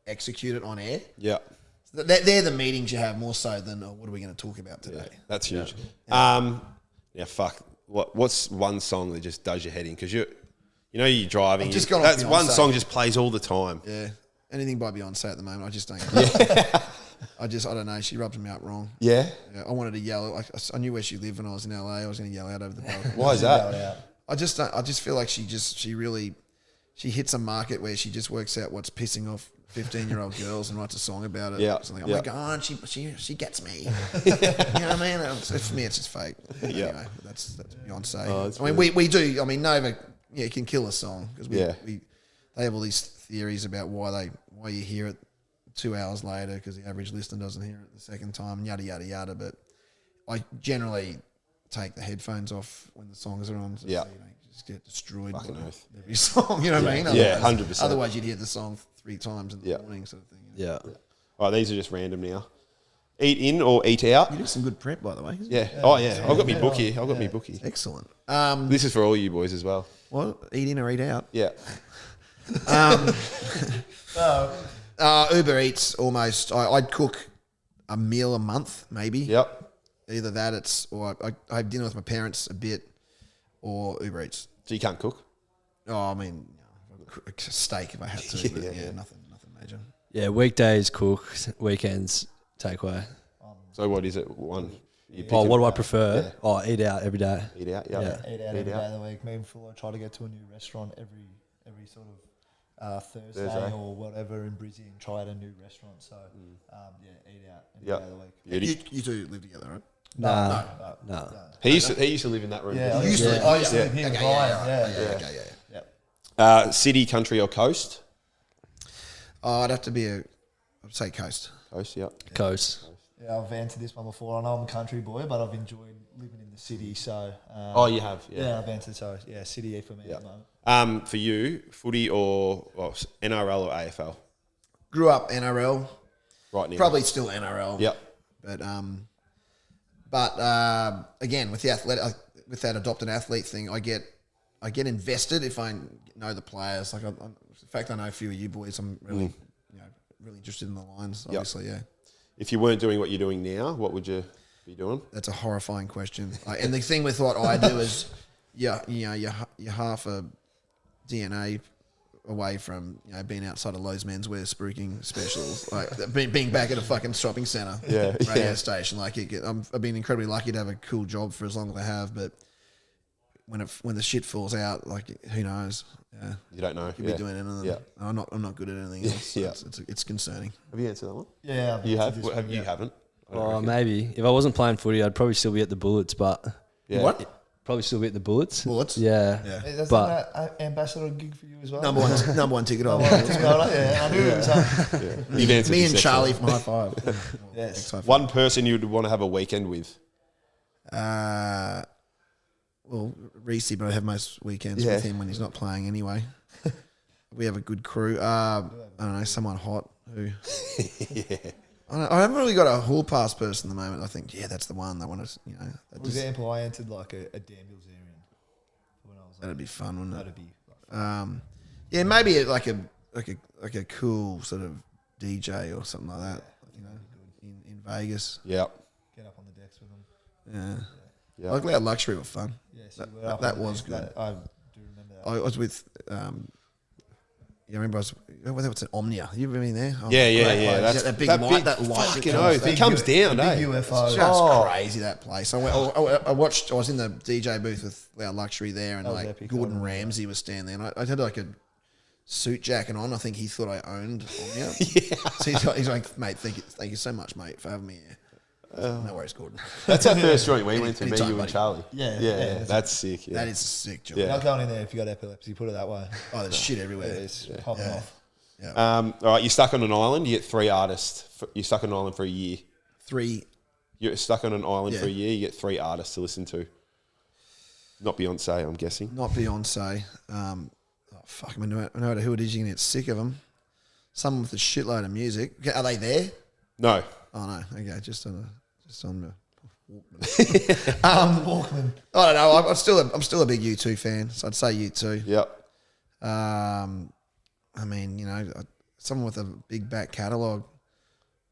execute it on air. Yeah. So they're the meetings you have more so than what are we going to talk about today? Yeah, that's huge. Yeah, fuck. What's one song that just does your head in? Because you're driving. Just got off that's one Beyonce. song just plays all the time. Yeah. Anything by Beyonce at the moment, I just don't care. I don't know. She rubs me out wrong. Yeah. I wanted to yell. I knew where she lived when I was in LA. I was going to yell out over the balcony. Why is that? I just feel like she hits a market where she just works out what's pissing off 15-year-old girls and writes a song about it. Yeah. Something. I'm like, she gets me. You know what I mean? For me, it's just fake. Anyway, that's Beyonce. Oh, I mean, we do. I mean, Nova, can kill a song because they have all these theories about why you hear it 2 hours later because the average listener doesn't hear it the second time, yada yada yada. But I generally take the headphones off when the songs are on. So you just get destroyed by every song. You know what I mean? Yeah, 100%. Otherwise, you'd hear the song 3 times in the morning, sort of thing. Yeah. All right, these are just random now. Eat in or eat out? You did some good prep, by the way. Yeah. Oh yeah. I've got my book here. I've got my book here. Excellent. This is for all you boys as well. What? Eat in or eat out? Yeah. Uber Eats almost. I'd cook a meal a month, maybe. Yep. Either that, or I have dinner with my parents a bit, or Uber Eats. So you can't cook? Oh, I mean, a steak if I had to. But nothing major. Yeah, weekdays cook, weekends takeaway. So what is it? One. You pick What it? do I prefer? Yeah. Oh, eat out every day. Eat out. Yeah. Yeah. Eat out every day of the week. Me and Fuller try to get to a new restaurant every sort of Thursday or whatever in Brisbane. Try out a new restaurant. So eat out every day of the week. Beauty. You two live together, right? No. He used to live in that room. Yeah, I used used to- to live here with Brian. Okay. City, country, or coast? Oh, I'd have to be I'd say coast. Coast. Yep. Coast. Yeah, I've answered this one before. I know I'm a country boy, but I've enjoyed living in the city. So You have. yeah, I've answered. So yeah, city for me at the moment. For you, footy or NRL or AFL? Grew up NRL. Right now. Probably still NRL. Yep. But again, with with that adopted athlete thing, I get invested if I know the players. Like, in fact, I know a few of you boys. I'm really, really interested in the Lions. Obviously, yeah. If you weren't doing what you're doing now, what would you be doing? That's a horrifying question. And the thing with what I do is, you're half a DNA away from being outside of Lowe's menswear spruiking specials, like being back at a fucking shopping centre, radio station. Like I've been incredibly lucky to have a cool job for as long as I have, but when the shit falls out, like who knows? Yeah, You don't know. Could be doing anything. Yeah. I'm not good at anything else. So Yeah. it's concerning. Have you answered that one? Yeah, You have? this What, one, you haven't? I don't Oh, reckon. maybe. If I wasn't playing footy, I'd probably still be at the Bullets, but Yeah. What? Probably still be at the Bullets. Bullets? Yeah. Yeah. That's But- that ambassador gig for you as well. Number one ticket Oh, holder. well, yeah, I knew it was You've answered Me this and Charlie excellent. from High Five. Yes. One person you'd want to have a weekend with. Well, Reese, but I have most weekends Yeah. with him when he's not playing anyway. We have a good crew. I don't know, someone hot who. I haven't really got a hall pass person at the moment. I think, that's the one that want to, For example, I entered like a Danville Zarian when I was like, that'd be fun, wouldn't it? that'd be like, Yeah, maybe like a cool sort of DJ or something like that. In Vegas. Yep. get up on the decks with them. Yeah. Yeah. Like Loud Luxury were fun. Yeah, so we're That, up that on the was decks. good. I do remember that. I was with, I remember I was, what's an Omnia? You ever been there? Oh, Yeah. great place. That's that big light, that light. fucking that comes oath. down. It comes down, the eh? big UFO. It's just crazy, that place. I was in the DJ booth with Loud Luxury there, and That was like epic. Gordon I remember Ramsay was standing there, and I had like a suit jacket on. I think he thought I owned Omnia. So he's like, mate, thank you so much, mate, for having me here. No worries, Gordon. That's our first joint we went to, me, Anytime, you and buddy. Charlie. Yeah. That's sick. Yeah. That is a sick job. Yeah. You're not going in there if you got epilepsy, put it that way. Oh, there's shit everywhere. It's popping off. All right, you're stuck on an island. You get 3 artists. You're stuck on an island for a year. 3. You're stuck on an island Yeah. for a year. You get 3 artists to listen to. Not Beyonce, I'm guessing. Not Beyonce. Fuck, I know who it is. You can get sick of them. Someone with a shitload of music. Are they there? No. Oh no. Okay, just on the Walkman. Walkman. I don't know. I'm still a big U2 fan, so I'd say U2. Yep. I mean, someone with a big back catalogue,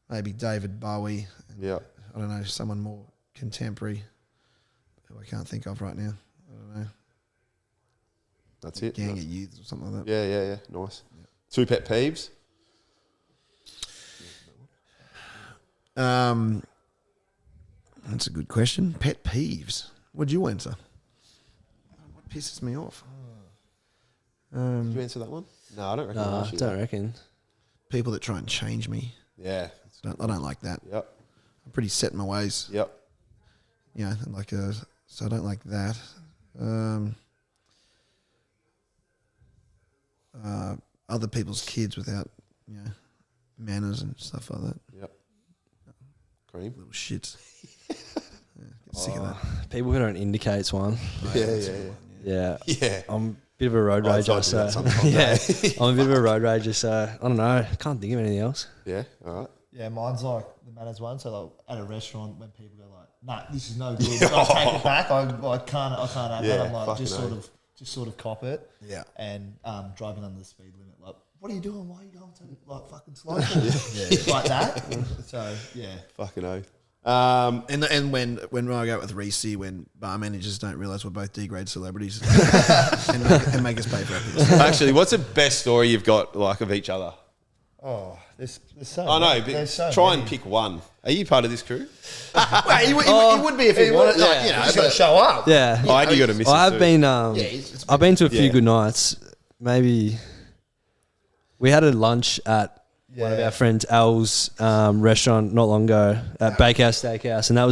maybe David Bowie. Yep. I don't know, someone more contemporary who I can't think of right now. I don't know. That's it. Gang of Youth or something like that. Yeah. Nice. 2 pet peeves. That's a good question. Pet peeves. What'd you answer? What pisses me off? Did you answer that one? No, I don't reckon. I No, asked you don't that. reckon. People that try and change me. Yeah. I don't like that. Yep. I'm pretty set in my ways. Yep. So I don't like that. Other people's kids without, manners and stuff like that. Yep. Cream. Little shits. Get sick of that. People who don't indicate's one. Yeah. Yeah. I'm a bit of a road I rager, do that so sometimes, I'm a bit of a road rager, so I don't know. Can't think of anything else. Yeah. All right. Yeah, mine's like the manners one. So like at a restaurant when people go like, "Nah, this is no good," I take it back. I can't have Yeah, that. I'm like, fucking just sort of cop it. Yeah. And driving under the speed limit, like, what are you doing? Why are you going to like fucking slow? Like that. So yeah. Fucking oath. And when I go out with Reese, when bar managers don't realise we're both D-grade celebrities and make us pay for it. Actually, what's the best story you've got like of each other? Oh, there's so. I know, many. but There's so try many. and pick one. Are you part of this crew? Well, he would be if he wanted. He's got to show up. Yeah. Oh, and you got to miss it I've too. been it's I've been to a few Yeah. good nights. Maybe we had a lunch at one of our friends Al's restaurant not long ago at Bakehouse Steakhouse, and that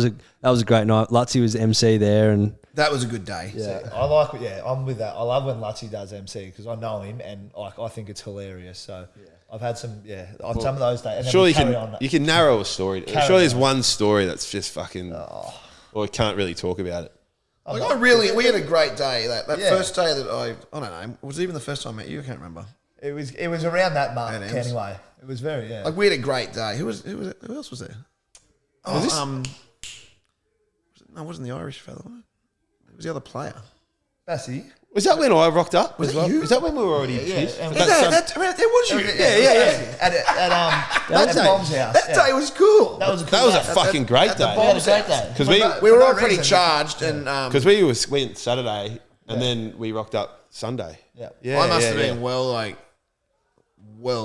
was a great night. Luttsy was MC there, and That was a good day. yeah, I like, I'm with that. I love when Luttsy does MC because I know him and like I think it's hilarious. So I've had some, on some of those days. And then Surely we carry on. you can narrow a story. Carry Surely there's on. one story that's just fucking, or we can't really talk about it. Like we had a great day. That Yeah. first day that I don't know, it was even the first time I met you. I can't remember. It was around that mark At Ems. anyway. It was very Like we had a great day. Who else was there? Oh, it wasn't the Irish fella. Was it? It was the other player. BASTI. Was that when I rocked up Was as it well? you? Is that when we were already Yeah, pissed? and That was you. At Bob's house. That day was cool. That was a cool That was a day. fucking great At the day. Bob's house. Because We were For all no pretty reason. charged, and because we went Saturday and then we rocked up Sunday. Yeah. I must have been well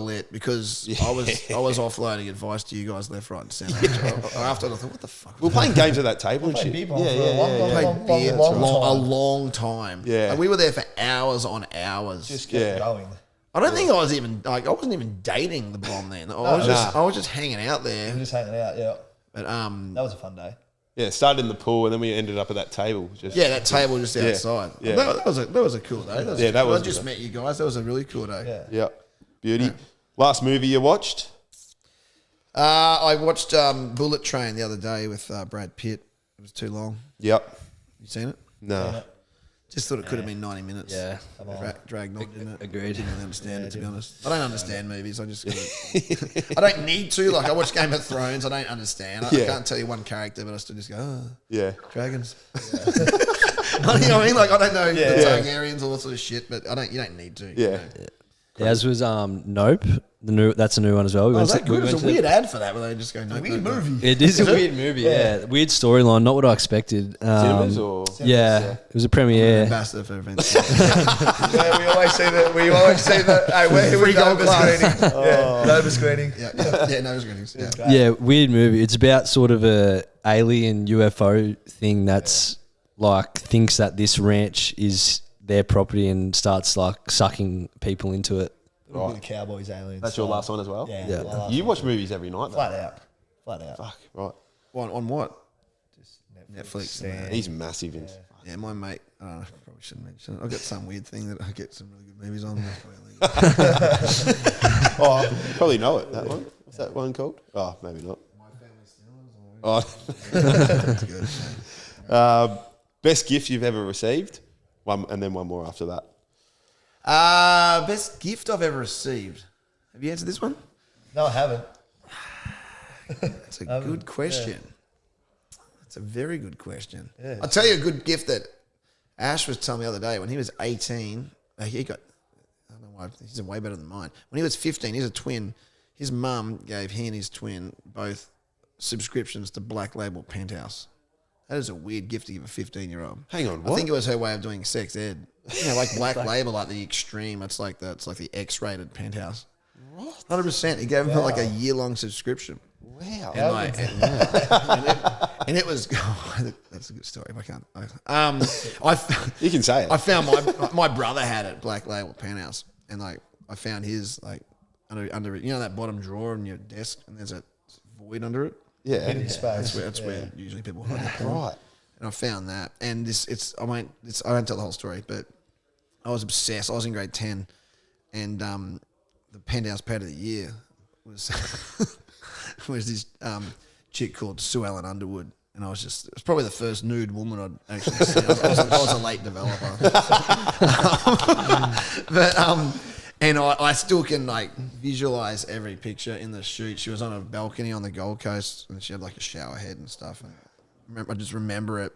lit because I was offloading advice to you guys left, right, and centre. After I thought, what the fuck? We were playing games at that table and Played shit. beer pong for a long Played beer long a time. long time. Yeah. And we were there for hours on hours. Just kept Yeah. going. I don't think I wasn't even dating the blonde then. I was just hanging out We there. were just hanging out. Yeah, But that was a fun day. Yeah, started in the pool and then we ended up at that table. Just Yeah, that table just outside. Yeah. That was a cool day. that was I just met you guys. That was a really cool day. Yeah. Yeah, beauty. Last movie you watched? I watched Bullet Train the other day with Brad Pitt. It was too long. Yep. You seen it? No. Just thought it could have been 90 minutes. Yeah. Dragged on, didn't it? Agreed. Didn't really understand it, to be honest. I don't understand movies. I just I don't need to. Like, I watch Game of Thrones. I don't understand. I can't tell you one character, but I still just go, oh, Yeah. dragons. You know what I mean? Like, I don't know the Targaryens, all that sort of shit, but you don't need to. Yeah. You know? As was Nope. That's a new one as well. Oh, is that good? It was a weird ad for that where they just go, no, Weird movie. It is a weird movie, yeah. Weird storyline, not what I expected. Cinemas or? Yeah, it was a premiere. Ambassador for events. Yeah, we always see that. Hey, we're here with Nova screening. Yeah, Nova screening. Yeah, no, it was good. Yeah. Yeah, weird movie. It's about sort of a alien UFO thing that's like thinks that this ranch is their property and starts like sucking people into it. Right. The Cowboys, aliens. That's your last one as well? Yeah. Yeah. You watch movies every night, though. Flat out. Fuck, right. On what? Just Netflix. Stan. He's massive in. Yeah, my mate. I don't know, probably shouldn't mention it. I've got some weird thing that I get some really good movies on. That's probably Oh, you probably know it, that one. What's that one called? Oh, maybe not. Oh. That's good. Best gift you've ever received? One, and then one more after that. Best gift I've ever received. Have you answered this one? No, I haven't. That's a good question. That's a very good question. Yeah. I'll tell you a good gift that Ash was telling me the other day. When he was 18, he got, I don't know why, he's way better than mine. When he was 15, he's a twin. His mum gave he and his twin both subscriptions to Black Label Penthouse. That is a weird gift to give a 15-year-old. Hang on, what? I think it was her way of doing sex ed. You know, like Black Label, like the extreme. It's like the X-rated Penthouse. What? 100%. He gave him like a year-long subscription. Wow. And, like, and it was. Oh, that's a good story. If I can't. You can say it. I found my brother had it, Black Label Penthouse, and like I found his like under you know that bottom drawer in your desk, and there's a void under it. Yeah. Hidden space. That's where usually people hide their porn. Right. And I found that, and I won't tell the whole story, but I was obsessed. I was in grade 10, and the Penthouse Pet of the Year was was this chick called Sue Ellen Underwood, and it was probably the first nude woman I'd actually seen. I was a late developer, and I still can like visualize every picture in the shoot. She was on a balcony on the Gold Coast, and she had like a shower head and stuff. And I just remember it.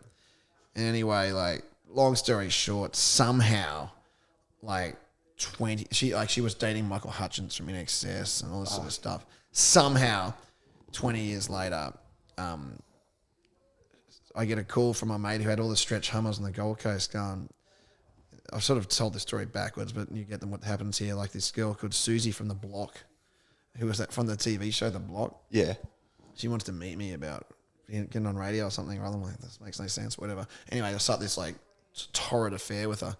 And anyway, like long story short, somehow, like 20, she was dating Michael Hutchence from InXS and all this sort of stuff. Somehow, 20 years later, I get a call from my mate who had all the stretch Hummers on the Gold Coast going. I've sort of told the story backwards, but you get them what happens here. Like this girl called Susie from The Block, who was from the TV show The Block. Yeah. She wants to meet me about getting on radio or something or other. I'm like, this makes no sense, whatever. Anyway, I started this like torrid affair with her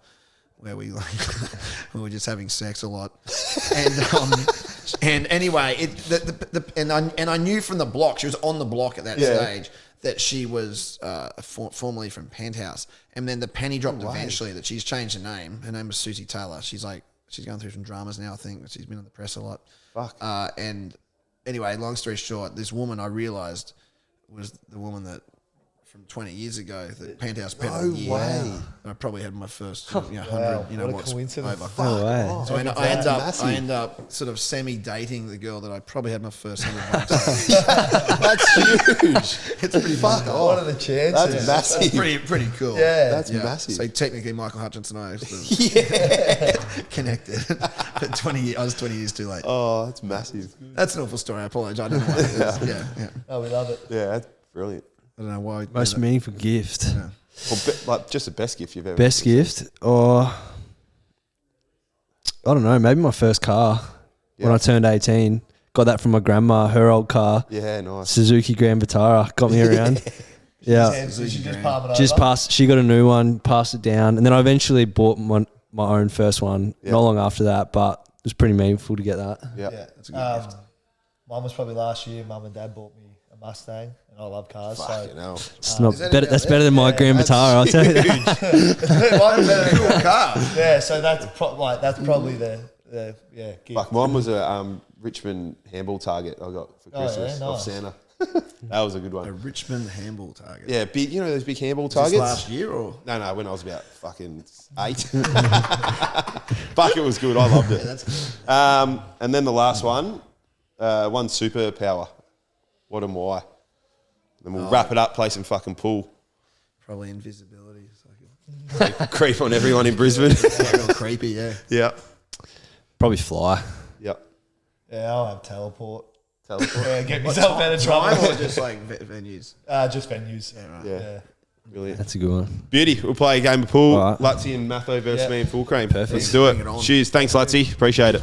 where we like we were just having sex a lot. And anyway, I knew from The Block, she was on The Block at that stage, that she was formerly from Penthouse. And then the penny dropped eventually that she's changed her name. Her name was Susie Taylor. She's going through some dramas now, I think. She's been in the press a lot. Fuck. And anyway, long story short, this woman I realised was the woman that from 20 years ago, the Penthouse Pet of the Year. way. And I probably had my first 100, Wow, you know, what a what's coincidence. over. No way. So I end up sort of semi-dating the girl that I probably had my first $100. That's huge. It's pretty fucked off. What are the chances? That's massive. It's pretty cool. Yeah. That's massive. So technically, Michael Hutchence and I are sort of connected. But I was 20 years too late. Oh, that's massive. That's an awful story. I apologise. I don't know why it is. Yeah. Oh, we love it. Yeah, that's brilliant. I don't know why. Most meaningful gift. Yeah. Well, like just the best gift you've ever Best gift, or I don't know, maybe my first car when I turned 18. Got that from my grandma, her old car, Yeah, nice. Suzuki Grand Vitara. Got me around. Yeah, And did you just palm it just over? passed. She got a new one, passed it down, and then I eventually bought my own first one. Yeah. Not long after that, but it was pretty meaningful to get that. Yeah. Yeah. That's a good gift. Mine was probably last year. Mum and Dad bought me a Mustang, and I love cars. Fucking hell. It's not Is that better, about that's that? better than my Grand that's Vitara, I'll tell you that. Mine's better than- Cool car. yeah, so that's probably the gift. Fuck, mine was a Richmond handball target I got for Oh, yeah, Christmas off nice. Santa. That was a good A one. Richmond handball target. Yeah, big. You know those big handball Was this targets? last year or? No, when I was about fucking 8. Fuck, it was good. I loved it. That's And then the last one superpower. What and why? Then we'll wrap it up, play some fucking pool. probably invisibility. It's like Creep on everyone in Brisbane. real creepy, yeah. Yeah. Probably fly. Yep. Yeah, I'll have teleport. Teleport. Yeah, get myself out of Time trouble. or just like venues? Just venues. Yeah, right. Yeah. Brilliant. That's a good one. Beauty. We'll play a game of pool. All right. Luttsy and Matho versus Yeah. me and Fullcream. Perfect. Let's do Bring it it. on. Cheers. Thanks, Luttsy. Appreciate it.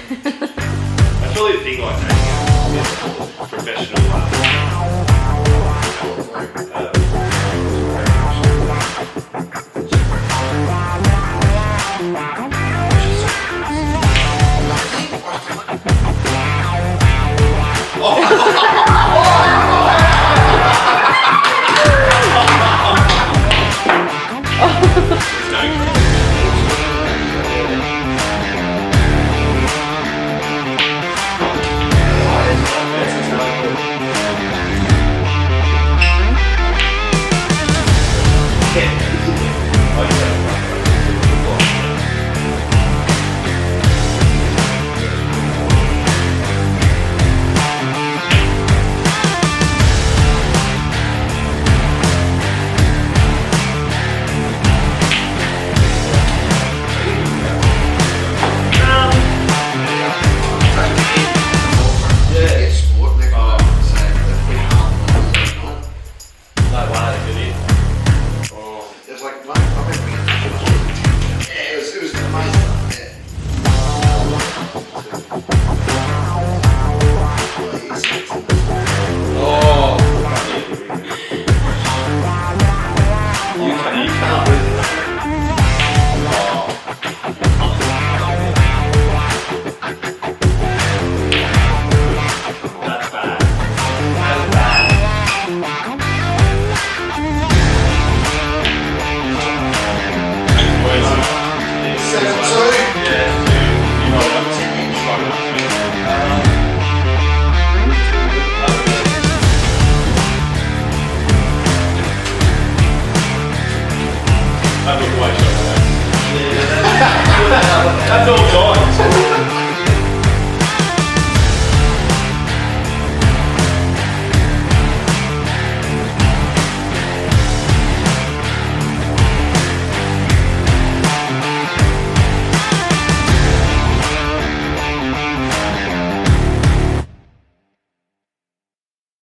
That's really the thing, like professional. That's all